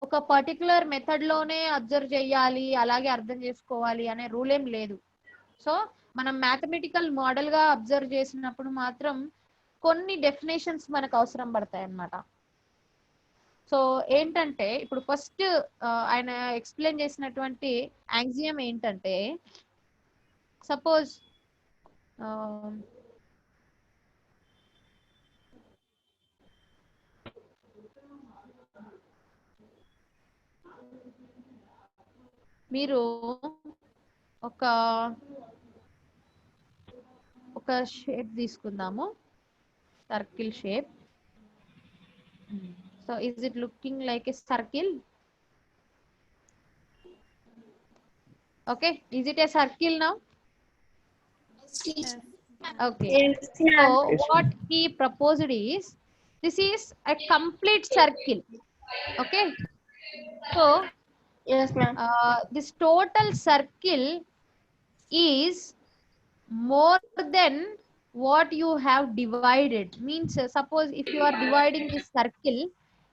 ఒక పర్టికులర్ మెథడ్ లోనే అబ్జర్వ్ చేయాలి, అలాగే అర్థం చేసుకోవాలి అనే రూల్ ఏం లేదు. సో మనం మ్యాథమెటికల్ మోడల్ గా అబ్జర్వ్ చేసినప్పుడు మాత్రం కొన్ని డెఫినేషన్స్ మనకు అవసరం పడతాయి అన్నమాట. సో ఏంటంటే ఇప్పుడు ఫస్ట్ ఆయన ఎక్స్ప్లెయిన్ చేసినటువంటి యాక్సియం ఏంటంటే, సపోజ్ మీరు ఒక షేప్ తీసుకుందాము, circle shape. So is it looking like a circle? Okay, is it a circle now? Okay, so what he proposed is, this is a complete circle. Okay, so Yes, ma'am. this total circle is more than what you have divided. Means suppose if you are dividing this circle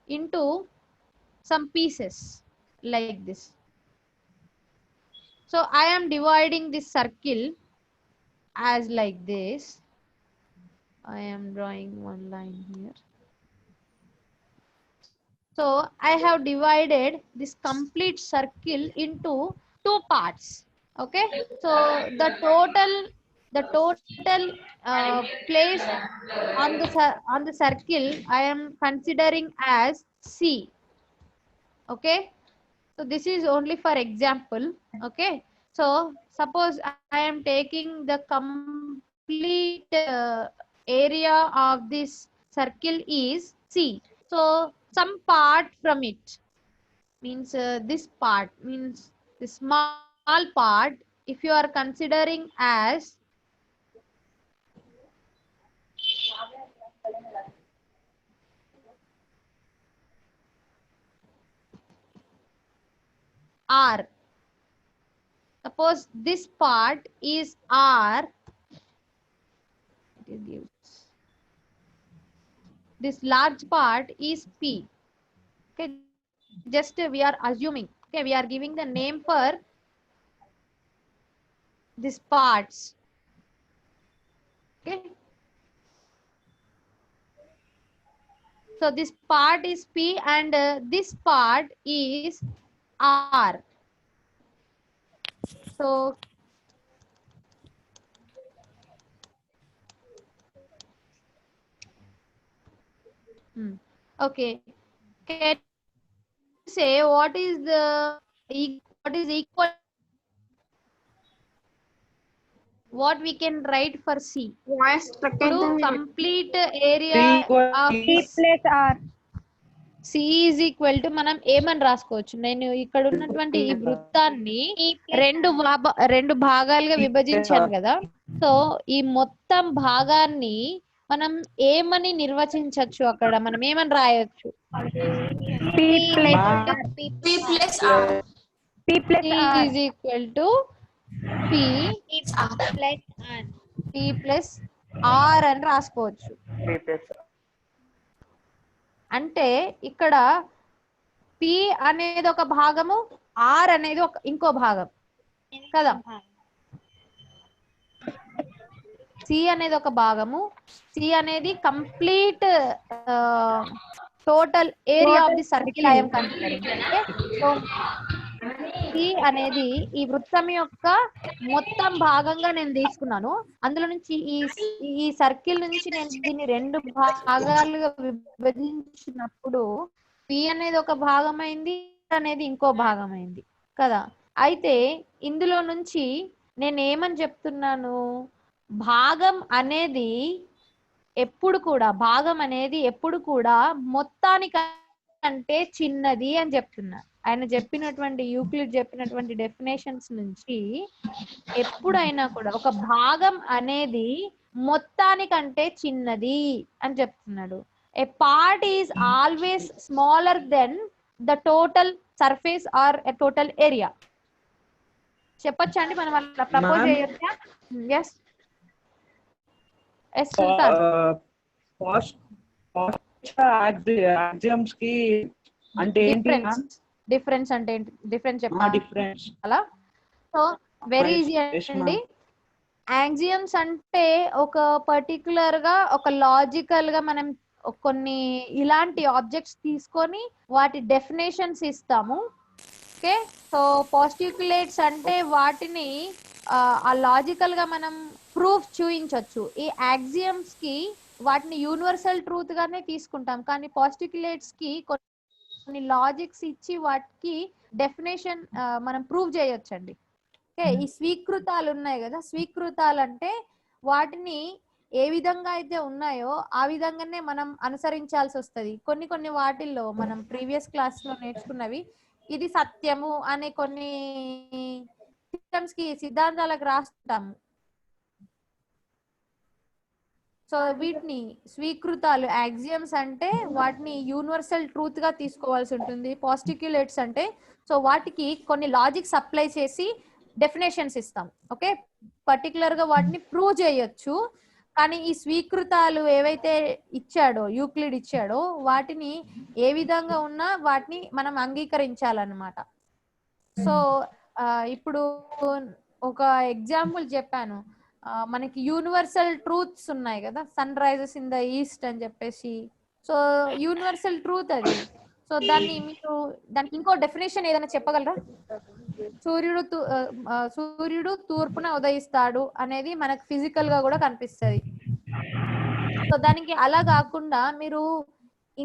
into some pieces like this. So I am dividing this circle as like this. I am drawing one line here. So I have divided this complete circle into 2 parts. Okay, so the total place on the circle I am considering as C. Okay, so this is only for example. Okay, so suppose I am taking the complete area of this circle is C. So some part from it, means this part, means the small part, if you are considering as R. Suppose this part is R. It gives this large part is P. Okay, just we are assuming, okay, we are giving the name for these parts. Okay, so this part is P and this part is R. So okay, can you say what is equal, what we can write for C? Voice struck ఇప్పుడు అవుతుంది. Complete area C equal of P plus R C is equal to మనం ఏమని రాసుకోవచ్చు, నేను ఇక్కడ ఉన్నటువంటి ఈ వృత్తాన్ని రెండు భాగాలుగా విభజించాను కదా, సో ఈ మొత్తం భాగాన్ని మనం ఏమని నిర్వచించవచ్చు, అక్కడ మనం ఏమని రాయొచ్చు? P plus P plus R. P plus C R is equal to P plus R అని రాసుకోవచ్చు. అంటే ఇక్కడ P అనేది ఒక భాగము, R అనేది ఇంకో భాగం కదా. C అనేది ఒక భాగము, C అనేది complete total area of the circle I'm considering. So C అనేది ఈ వృత్తం యొక్క మొత్తం భాగంగా నేను తీసుకున్నాను. అందులో నుంచి ఈ సర్కిల్ నుంచి నేను దీన్ని రెండు భాగాలుగా విభజించినప్పుడు P అనేది ఒక భాగం అయింది, అనేది ఇంకో భాగం అయింది కదా. అయితే ఇందులో నుంచి నేను ఏమని చెప్తున్నాను, భాగం అనేది ఎప్పుడు కూడా మొత్తానికంటే చిన్నది అని చెప్తున్నా. ఆయన చెప్పినటువంటి యూక్లిడ్ చెప్పినటువంటి డెఫినేషన్స్ నుంచి ఎప్పుడైనా కూడా ఒక భాగం అనేది మొత్తానికంటే చిన్నది అని చెప్తున్నాడు. A part is always smaller than the total surface or a total area. చెప్పొచ్చా అండి, మనం అట్లా ప్రపోజ్ చేయొచ్చా? ఎస్ ఎస్ సుల్తాన్. యాక్సియమ్స్ కి అంటే ఏంటి? డిఫరెన్స్ అంటే ఏంటి? డిఫరెన్స్ డిఫరెన్స్ అలా. సో వెరీ ఈజీ అండి. యాక్సియమ్స్ అంటే ఒక పర్టికులర్ గా ఒక లాజికల్ గా మనం కొన్ని ఇలాంటి ఆబ్జెక్ట్స్ తీసుకొని వాటి డెఫినేషన్స్ ఇస్తాము. ఓకే, సో పాస్టిక్యులేట్స్ అంటే వాటిని ఆ లాజికల్ గా మనం ప్రూఫ్ చూపించవచ్చు. ఈ యాక్సియమ్స్ కి వాటిని యూనివర్సల్ ట్రూత్ గానే తీసుకుంటాం, కానీ పాస్టిక్యులేట్స్ కి కొన్ని లాజిక్స్ ఇచ్చి వాటికి డెఫినేషన్ మనం ప్రూవ్ చేయొచ్చండి. ఓకే, ఈ స్వీకృతాలు ఉన్నాయి కదా, స్వీకృతాలు అంటే వాటిని ఏ విధంగా అయితే ఉన్నాయో ఆ విధంగానే మనం అనుసరించాల్సి వస్తుంది. కొన్ని వాటిల్లో మనం ప్రీవియస్ క్లాస్ లో నేర్చుకున్నవి ఇది సత్యము అనే కొన్ని సిస్టమ్స్ కి సిద్ధాంతాలకు రాస్తాము. సో వీటిని స్వీకృతాలు యాక్సియమ్స్ అంటే వాటిని యూనివర్సల్ ట్రూత్ గా తీసుకోవాల్సి ఉంటుంది. పాస్టిక్యులేట్స్ అంటే సో వాటికి కొన్ని లాజిక్స్ అప్లై చేసి డెఫినేషన్స్ ఇస్తాం. ఓకే, పర్టికులర్ గా వాటిని ప్రూవ్ చేయొచ్చు. కానీ ఈ స్వీకృతాలు ఏవైతే ఇచ్చాడో యూక్లిడ్ ఇచ్చాడో వాటిని ఏ విధంగా ఉన్నా వాటిని మనం అంగీకరించాలన్నమాట. సో ఇప్పుడు ఒక ఎగ్జాంపుల్ చెప్పాను, మనకి యూనివర్సల్ ట్రూత్స్ ఉన్నాయి కదా, sun rises in the east అని చెప్పేసి. సో యూనివర్సల్ ట్రూత్ అది. సో దానికి ఇంకో డెఫినేషన్ ఏదైనా చెప్పగలరా? సూర్యుడు తూర్పున ఉదయిస్తాడు అనేది మనకు ఫిజికల్ గా కూడా కనిపిస్తుంది. సో దానికి అలా కాకుండా మీరు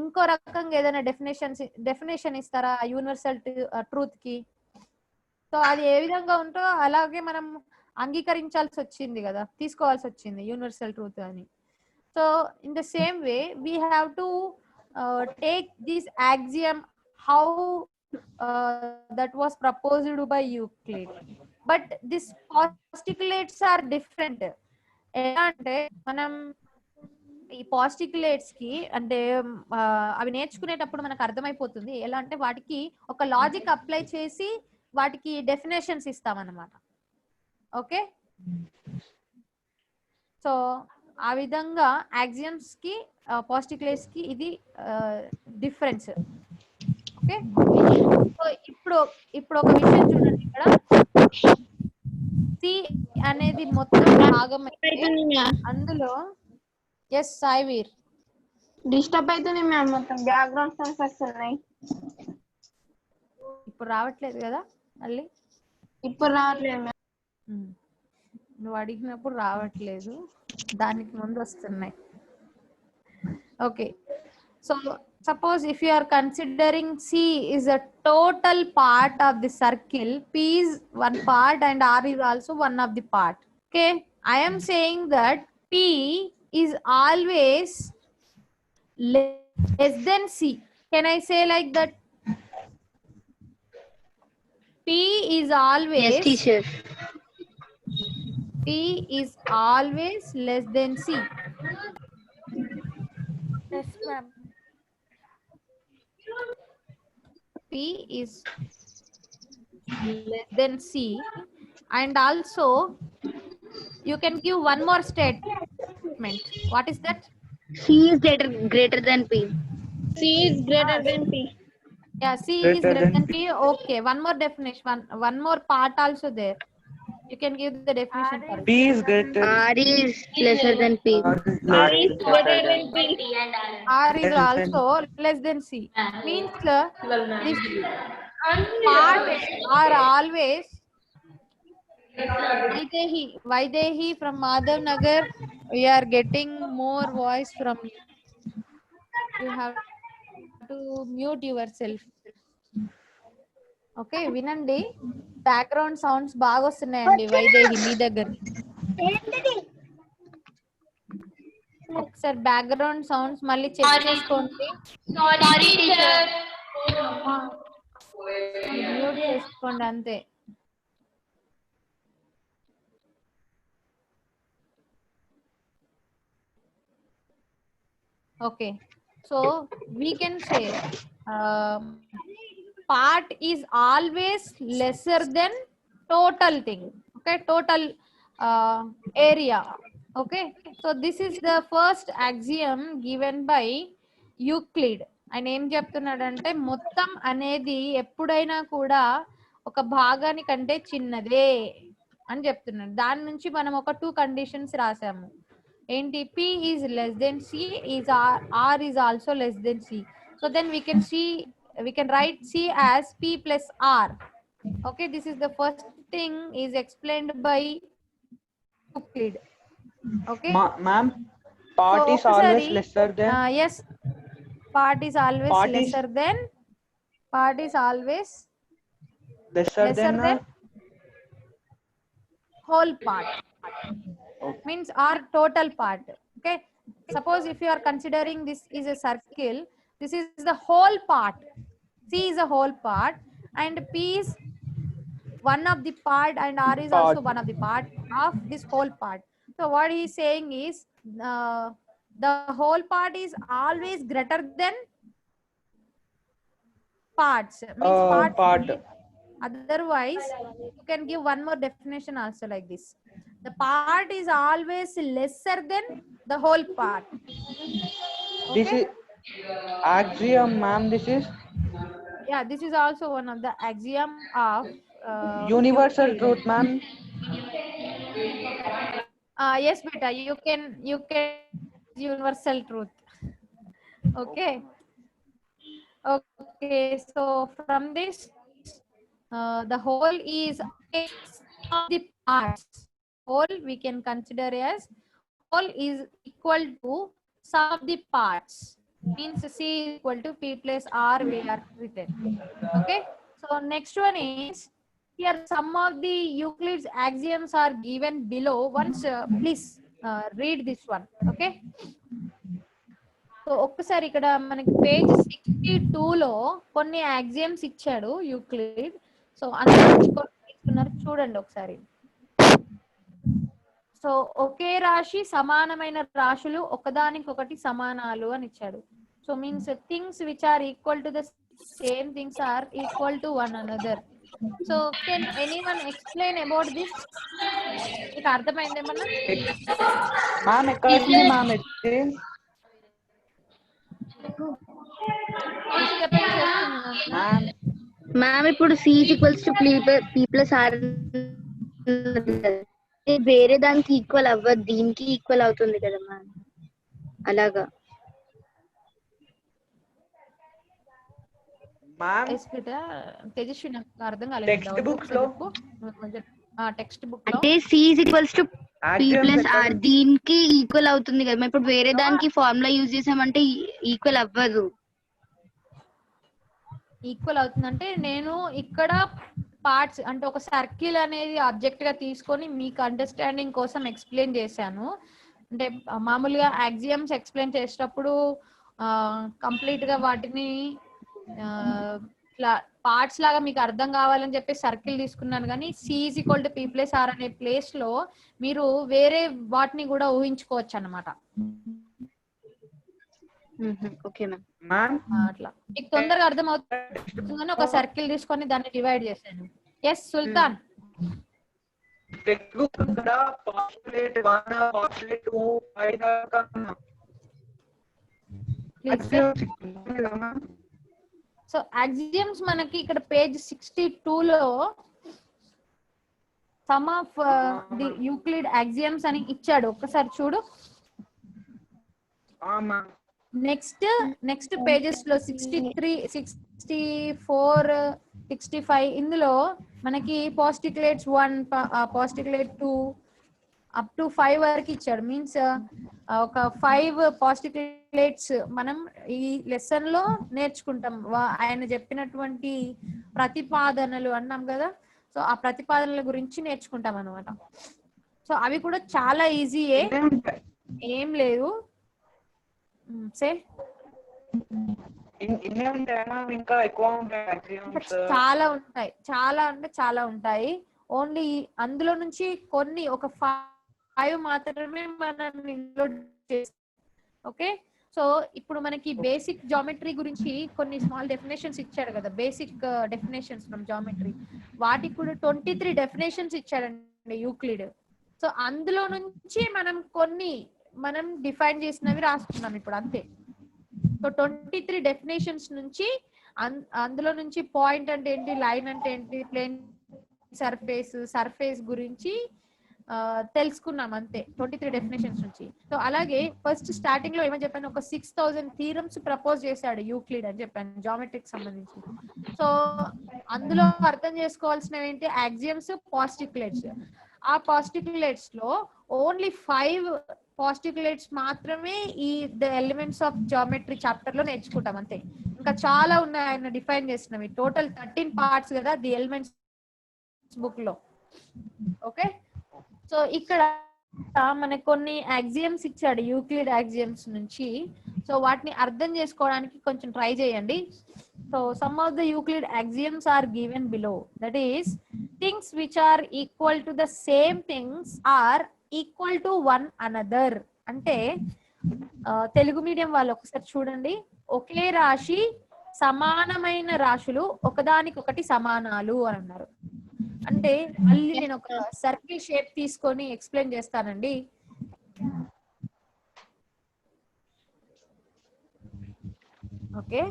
ఇంకో రకంగా ఏదైనా డెఫినేషన్ ఇస్తారా యూనివర్సల్ ట్రూత్ కి? సో అది ఏ విధంగా ఉంటో అలాగే మనం అంగీకరించాల్సి వచ్చింది కదా, తీసుకోవాల్సి వచ్చింది యూనివర్సల్ ట్రూత్ అని. So in the same way we have to take this axiom how that was proposed by Euclid, but this postulates are different. ఎలా అంటే మనం ఈ పాస్టిక్యులేట్స్ కి అంటే అవి నేర్చుకునేటప్పుడు మనకు అర్థమైపోతుంది. ఎలా అంటే వాటికి ఒక లాజిక్ అప్లై చేసి వాటికి డెఫినేషన్స్ ఇస్తామన్నమాట. ఓకే, సో ఆ విధంగా యాక్సియమ్స్ కి పాస్టిక్యులేట్స్ కి ఇది డిఫరెన్స్. ఓకే, సో ఇప్పుడు ఒక విషయం చూడండి, ఇక్కడ సి అనేది మొత్తం భాగం అయితే అందులో ఎస్ సాయివీర్ డిస్టర్బ్ అవుతుంది మ్యామ్, మొత్తం బ్యాక్గ్రౌండ్ సౌండ్స్ వస్తున్నాయి. ఇప్పుడు రావట్లేదు కదా మళ్ళీ? ఇప్పుడు రావట్లేదు మ్యామ్. నువ్వు అడిగినప్పుడు రావట్లేదు, దానికి ముందు వస్తున్నాయి. Okay, so suppose if you are considering C is a total part of the circle, P is one part and R is also one of the part. Okay, I am saying that P is always less than C. Can I say like that? P is always Yes, teacher. P is always less than C. Yes, ma'am. P is less than C, and also you can give one more statement. What is that? C is greater than P. C is greater than P. Yeah, C is greater than P. Okay, one more definition, one more part also there. You can give the definition for it. P is greater. R is lesser than P. R is greater than P. R is also less than C. Means this part are always Vaidehi from Madhav Nagar. We are getting more voice from you. You have to mute yourself. Okay, వినండి, background sounds బాగా వస్తున్నాయండి వైదేహి మీ దగ్గర. ఒకసారి background sounds మళ్ళీ check చేసుకోండి, mute చేసుకోండి అంతే. Okay, so we can say part is always lesser than total thing. Okay, total area. Okay, so this is the first axiom given by Euclid. ఆయన ఏం చెప్తున్నాడంటే మొత్తం అనేది ఎప్పుడైనా కూడా ఒక భాగానికంటే చిన్నదే అని చెప్తున్నాడు. దాని నుంచి మనం ఒక 2 కండిషన్స్ రాసాము. ఏంటి? P is less than C, is R is also less than C. So then we can write C as P plus R. Okay, this is the first thing is explained by Euclid. Okay, Ma'am, part So, is always sorry. lesser than. yes, part is always Part is- lesser than lesser than. whole part. Means our total part. Okay, suppose if you are considering this is a circle, this is the whole part. C is a whole part and P is one of the part and R is also Part. one of the part of this whole part. So what he is saying is the whole part is always greater than parts. Means Part. Otherwise, you can give one more definition also like this. The part is always lesser than the whole part. This Okay? is axiom, ma'am. This is Yeah, this is also one of the axiom of universal truth, ma'am. Yes, beta, you can universal truth. Okay. Okay, so from this, the whole is of the parts. Whole we can consider as whole is equal to sum of the parts. Means C is equal to P plus R we are written. Okay. So next one is here some of the Euclid's axioms are given below. Once please read this one. Okay. So ఒక్కసారి ఇక్కడ మనకి page 62లో కొన్ని axioms ఇచ్చాడు Euclid. So అందరూ తీసుకున్నారు, చూడండి ఒకసారి. So ఒకే రాశి సమానమైన రాశులు ఒకదానికొకటి సమానాలు అని ఇచ్చాడు. So means things which are equal to the same things are equal to one another. So can anyone explain about this? మీకు అర్థమైందేమన్నా? మ్యామ్ ఎక్కడ ఉంది మ్యామ్ ఇది? డిస్టర్బెన్స్ వస్తుంది మ్యామ్ మ్యామ్ ఇప్పుడు C equals to P plus R వేరే దానికి equal అవ్వదు, దీనికి ఈక్వల్ అవుతుంది కదా మ్యామ్, అలాగా. మ్యామ్ తేజస్వి నాకు అర్థం టెక్స్ట్ కాలేదు. బుక్స్ లో టెక్స్ట్ బుక్ లో అంటే C equals to P plus R దీనికి ఈక్వల్ అవుతుంది కదా. ఇప్పుడు వేరే దానికి ఫార్ములా యూజ్ చేసామంటే ఈక్వల్ అవ్వదు. ఈక్వల్ అవుతుందంటే నేను ఇక్కడ పార్ట్స్ అంటే ఒక సర్కిల్ అనేది ఆబ్జెక్ట్ గా తీసుకొని మీకు అండర్స్టాండింగ్ కోసం ఎక్స్ప్లెయిన్ చేశాను. అంటే మామూలుగా యాక్సియమ్స్ ఎక్స్ప్లెయిన్ చేసేటప్పుడు కంప్లీట్ గా వాటిని పార్ట్స్ లాగా మీకు అర్థం కావాలని చెప్పి సర్కిల్ తీసుకున్నాను. కానీ C=P+R అనే ప్లేస్ లో మీరు వేరే వాటిని కూడా ఊహించుకోవచ్చు అన్నమాట. ఓకే మ్యామ్ అట్లా మీకు తొందరగా అర్థం అవుతుందని ఒక సర్కిల్ తీసుకొని దాన్ని డివైడ్ చేశాను. ఎస్ సుల్తాన్. టెక్స్ట్ బుక్ కూడా పాస్టులేట్ 1 పాస్టులేట్ 2 5 దాకా సో యాక్సియమ్స్ మనకి ఇక్కడ పేజ్ 62 లో some of the Euclid axioms అని ఇచ్చాడు, ఒక్కసారి చూడు. నెక్స్ట్ పేజెస్ లో 63 64 65 ఇందులో మనకి పాస్టిక్యులేట్స్ 1 పాస్టిక్యులేట్ 2 అప్ టు 5 వరకు ఇచ్చాడు. మీన్స్ ఒక 5 పాస్టిక్యులేట్స్ మనం ఈ లెసన్ లో నేర్చుకుంటాం. ఆయన చెప్పినటువంటి ప్రతిపాదనలు అన్నాం కదా, సో ఆ ప్రతిపాదనల గురించి నేర్చుకుంటాం అన్నమాట. సో అవి కూడా చాలా ఈజీయే, ఏం లేదు. సే ఇంకా ఎక్కువ ఉంటాయి, చాలా ఉంటాయి, చాలా అంటే చాలా ఉంటాయి. ఓన్లీ అందులో నుంచి కొన్ని ఒక 5 మాత్రమే మనం ఇంక్లూడ్ చేస్తాం. ఓకే, సో ఇప్పుడు మనకి బేసిక్ జామెట్రీ గురించి కొన్ని స్మాల్ డెఫినేషన్స్ ఇచ్చాడు కదా, బేసిక్ డెఫినేషన్స్ ఫ్రమ్ జామెట్రీ. వాటికి కూడా 23 డెఫినేషన్స్ ఇచ్చాడండి యూక్లిడ్. సో అందులో నుంచి మనం డిఫైన్ చేసినవి రాసుకున్నాం ఇప్పుడు అంతే. సో 23 డెఫినేషన్స్ నుంచి అందులో నుంచి పాయింట్ అంటే ఏంటి, లైన్ అంటే ఏంటి, ప్లేన్ సర్ఫేస్ గురించి తెలుసుకున్నాం అంతే 23 డెఫినేషన్స్ నుంచి. సో అలాగే ఫస్ట్ స్టార్టింగ్ లో ఏమని చెప్పాను, ఒక 6000 థీరమ్స్ ప్రపోజ్ చేశాడు యూక్లిడ్ అని చెప్పాను జామెట్రిక్ సంబంధించి. సో అందులో అర్థం చేసుకోవాల్సినవి ఏంటి, యాక్సియమ్స్, పాస్టిక్యులేట్స్. ఆ పాస్టిక్యులేట్స్ లో ఓన్లీ 5 పాస్టిక్యులేట్స్ మాత్రమే ఈ the elements of geometry chapter లో నేర్చుకుంటాం అంతే. ఇంకా చాలా ఉన్నాయి ఆయన డిఫైన్ చేసినవి, టోటల్ 13 పార్ట్స్ కదా ది ఎలిమెంట్స్ బుక్ లో. ఓకే, సో ఇక్కడ మనకు కొన్ని యాక్సియమ్స్ ఇచ్చాడు యూక్లిడ్ యాక్సియమ్స్ నుంచి. సో వాటిని అర్థం చేసుకోవడానికి కొంచెం ట్రై చేయండి. So some of the Euclid axioms are given below. That is things which are equal to the same things are equal to one another. అంటే తెలుగు మీడియం వాళ్ళు ఒకసారి చూడండి, ఒకే రాశి సమానమైన రాశులు ఒకదానికొకటి సమానాలు అని అన్నారు. అంటే మళ్ళీ నేను ఒక సర్కిల్ షేప్ తీసుకొని ఎక్స్ప్లెయిన్ చేస్తానండి. ఓకే,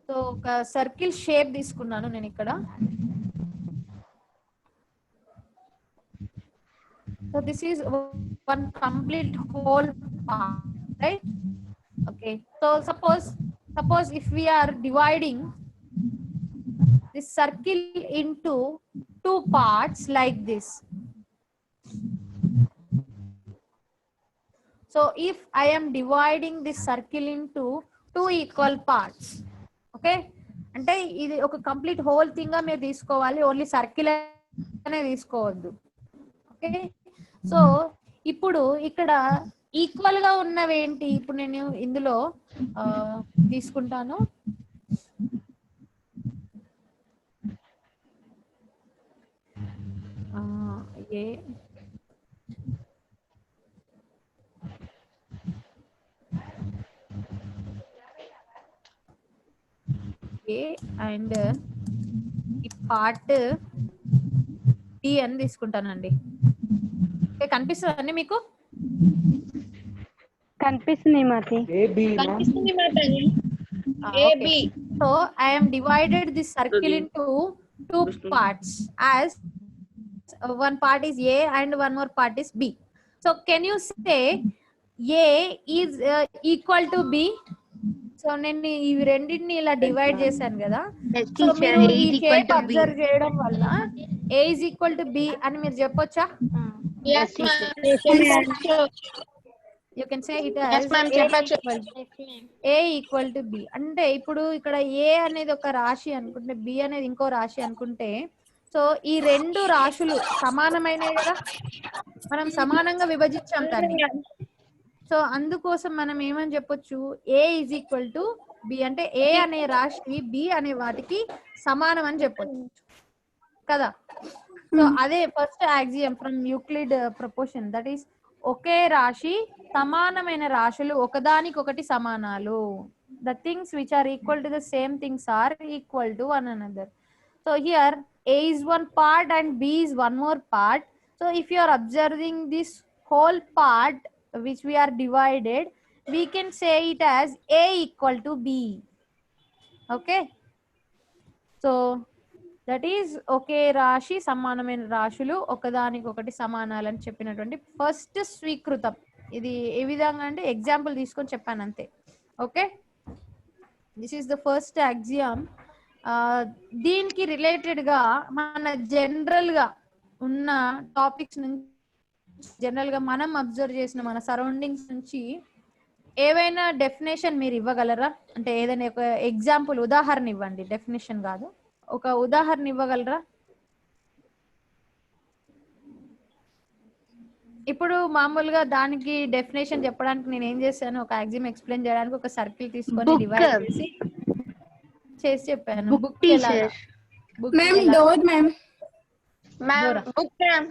సో ఒక సర్కిల్ షేప్ తీసుకున్నాను నేను ఇక్కడ. So this is one complete whole part, right? Okay, so suppose if we are dividing this circle into 2 parts like this. So if I am dividing this circle into 2 equal parts, okay, అంటే ఇది ఒక complete whole thing గా మీరు తీసుకోవాలి, only circle అనే తీసుకోవద్దు. Okay, so ఇప్పుడు ఇక్కడ ఈక్వల్ గా ఉన్నవి ఏంటి, ఇప్పుడు నేను ఇందులో తీసుకుంటాను. ఏ అండ్ ఈ పార్ట్ బి అని తీసుకుంటానండి. కనిపిస్తుందండి మీకు? కనిపిస్తుంది మాకి. కనిపిస్తుంది Mataji. Okay. So I am divided this circle into two parts, as one part is A and one more part is B. So can you say A is equal to B? So నేను ఈ రెండింటిని ఇలా divide చేశాను కదా. So మీరు ఈ shape observe చేయడం వల్ల A is equal to B అని మీరు చెప్పొచ్చా? Yes ma'am. You can say it as A equal to B. అంటే ఇప్పుడు ఇక్కడ A అనేది ఒక రాశి అనుకుంటే B అనేది ఇంకో రాశి అనుకుంటే, సో ఈ రెండు రాశులు సమానమైనవి కదా, మనం సమానంగా విభజించాం దాన్ని. సో అందుకోసం మనం ఏమని చెప్పొచ్చు, A is equal to B అంటే A అనే రాశి B అనే వాటికి సమానం అని చెప్పొచ్చు కదా. సో అదే first axiom from Euclid proportion, that is ఒకే రాశి సమానమైన రాశులు ఒకదానికొకటి సమానాలు. The things which are equal to the same things are equal to one another. So here A is one part and B is one more part. So if you are observing this whole part which we are divided, we can say it as A equal to B. Okay, so that is ఒకే రాశి సమానమైన రాశులు ఒకదానికొకటి సమానాలని చెప్పినటువంటి first స్వీకృతం. ఇది ఏ విధంగా అంటే example తీసుకొని చెప్పాను అంతే. Okay, this is the first axiom. దీనికి రిలేటెడ్ గా మన జనరల్ గా ఉన్న టాపిక్స్ నుంచి, జనరల్ గా మనం అబ్జర్వ్ చేసిన మన సరౌండింగ్స్ నుంచి ఏవైనా డెఫినేషన్ మీరు ఇవ్వగలరా? అంటే ఏదైనా ఒక ఎగ్జాంపుల్, ఉదాహరణ ఇవ్వండి, డెఫినేషన్ కాదు, ఒక ఉదాహరణ ఇవ్వగలరా? ఇప్పుడు మామూలుగా దానికి డెఫినేషన్ చెప్పడానికి నేను ఏం చేశాను, ఒక యాక్సియం ఎక్స్ప్లెయిన్ చేయడానికి ఒక సర్కిల్ తీసుకొని డివైడ్ చేసి చెప్పాను. బుక్ ఎలాగా? Door ma'am. Ma'am book ma'am.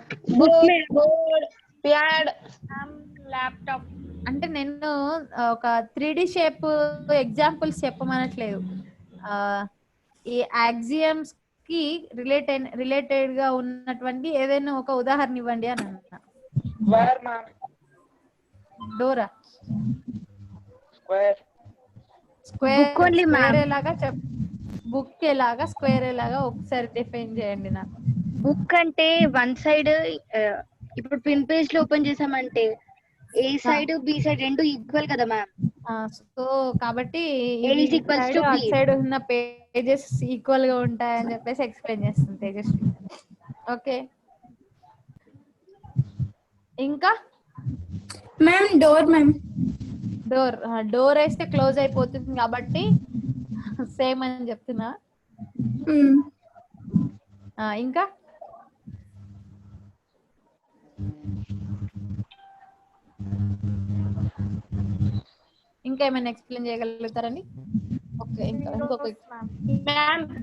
Board, pad, laptop. అంటే నేను ఒక 3D షేప్ ఎగ్జాంపుల్స్ చెప్పమనట్లేదు. ఈ యాక్సియమ్స్ కి రిలేటెడ్ గా ఉన్నటువంటి ఏదైనా ఒక ఉదాహరణ ఇవ్వండి అని అన్నా. డోరా? స్క్వేర్ ఎలాగా బుక్ ఎలాగా, స్క్వేర్ ఎలాగా ఒకసారి డిఫైన్ చేయండి నాకు. బుక్ అంటే వన్ సైడ్, ఇప్పుడు ప్రింట్ పేజ్ లో ఓపెన్ చేసామంటే ఏ సైడ్ బి సైడ్ రెండు ఈక్వల్ కదా మ్యామ్. సో కాబట్టి సైడ్ ఉన్న పేజెస్ ఈక్వల్ గా ఉంటాయని చెప్పేసి ఎక్స్ప్లెయిన్ చేస్తుంది తేజస్వి. ఓకే, ఇంకా మ్యామ్ డోర్ మ్యామ్. డోర్ వేస్తే క్లోజ్ అయిపోతుంది కాబట్టి సేమ్ అని చెప్తున్నా. ఇంకా ఇంకా ఏమైనా ఎక్స్ప్లెయిన్ చేయగలుగుతారండి? ఓకే, ఇంకొక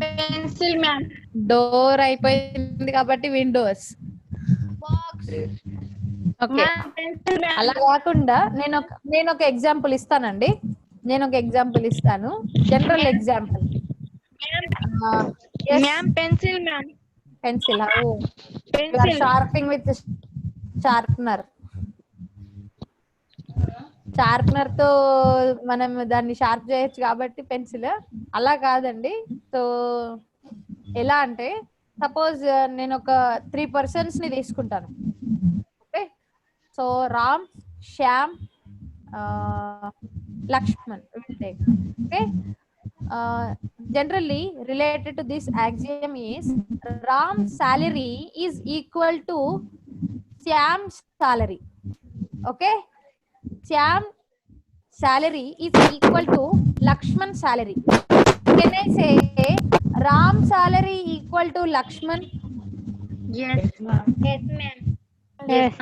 పెన్సిల్ మ్యామ్. డోర్ అయిపోయింది కాబట్టి విండోస్. ఓకే, అలా కాకుండా నేను ఒక ఎగ్జాంపుల్ ఇస్తానండి. General example. Pencil ma'am. Pencil. షార్పింగ్ with sharpener తో మనం దాన్ని షార్ప్ చేయొచ్చు కాబట్టి పెన్సిల్. అలా కాదండి. సో ఎలా అంటే, సపోజ్ నేను ఒక 3 persons ని తీసుకుంటాను. Okay, so Ram, Shyam, Lakshman. Okay, generally related to this axiom is Ram's salary is equal to Shyam's salary. Okay, Shyam's salary is equal to Lakshman's salary. Can I say Ram's salary equal to Lakshman? Yes ma'am. Yes ma'am. Yes,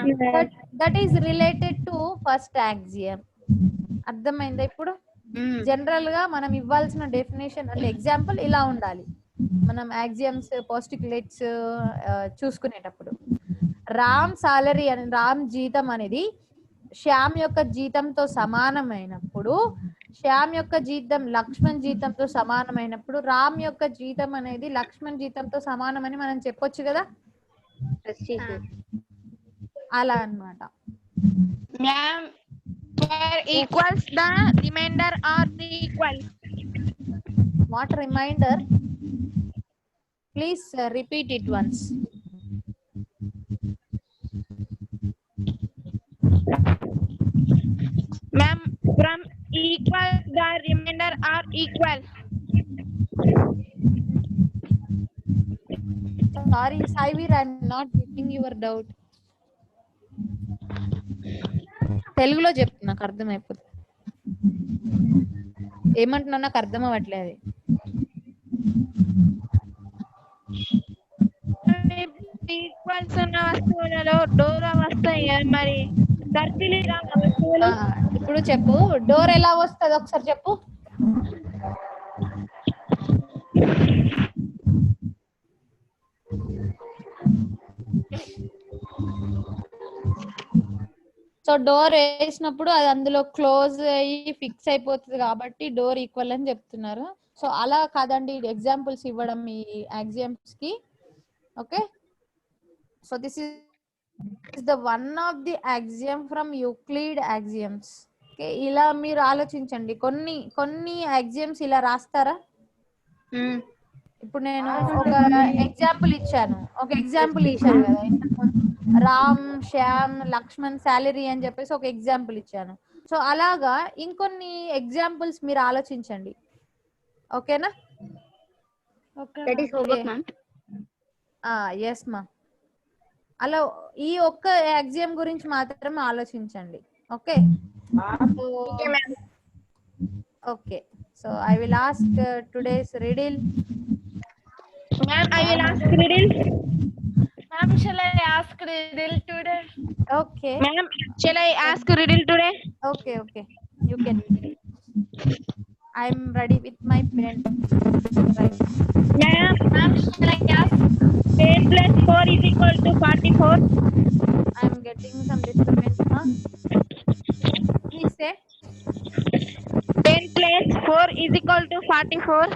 that is related to first axiom. అర్థమైందా? ఇప్పుడు general గా మనం ఇవ్వాల్సిన definition అంటే example ఇలా ఉండాలి. మనం axioms, పోస్టిక్యులేట్స్ చూసుకునేటప్పుడు Ram salary అని, రామ్ జీతం అనేది శ్యామ్ యొక్క జీతంతో సమానమైనప్పుడు శ్యామ్ యొక్క జీతం లక్ష్మణ్ జీతంతో సమానమైనప్పుడు రామ్ యొక్క జీతం అనేది లక్ష్మణ్ జీతంతో సమానమని మనం చెప్పొచ్చు కదా. అలా అన్నమాట. Ma'am, where equals the remainder or the equal? What reminder? Please repeat it once. Ma'am, from equal the remainder are equal. Sorry, Saivir, I'm not getting your doubt. తెలుగులో చెప్పు, నాకు అర్థమైపోతుంది. ఏమంటున్నా నాకు అర్థం అవ్వట్లేదు. ఈక్వల్స్ ఉన్న వస్తువులలో డోర్ వస్తాయి మరి సర్కిల్ వస్తువులు. ఇప్పుడు చెప్పు, డోర్ ఎలా వస్తుంది ఒకసారి చెప్పు. సో డోర్ వేసినప్పుడు అది అందులో క్లోజ్ అయ్యి ఫిక్స్ అయిపోతుంది కాబట్టి డోర్ ఈక్వల్ అని చెప్తున్నారు. సో అలా కాదండి ఎగ్జాంపుల్స్ ఇవ్వడం ఈ యాక్సియమ్స్ కి. Okay, so this is the one of the axiom from Euclid axioms. Okay, ఇలా మీరు ఆలోచించండి. కొన్ని యాక్సియమ్స్ ఇలా రాస్తారా? ఇప్పుడు నేను ఒక ఎగ్జాంపుల్ ఇచ్చాను కదా, రామ్, శ్యామ్, లక్ష్మణ్ శాలరీ అని చెప్పేసి ఒక ఎగ్జాంపుల్ ఇచ్చాను. సో అలాగా ఇంకొన్ని ఎగ్జాంపుల్స్ మీరు ఆలోచించండి. ఓకేనా? ఎస్ మా. అలా ఈ ఒక్క ఎగ్జామ్ గురించి మాత్రమే ఆలోచించండి. Okay okay, so I will ask today's riddle. Ma'am, I will ask riddle. Ma'am, shall I ask riddle today? Okay. Ma'am, shall I ask riddle today? Okay, you can. I'm ready with my pen. Right. Ma'am, shall I ask 10 plus 4 is equal to 44? I'm getting some disturbance. Huh? Please say. 10 plus 4 is equal to 44.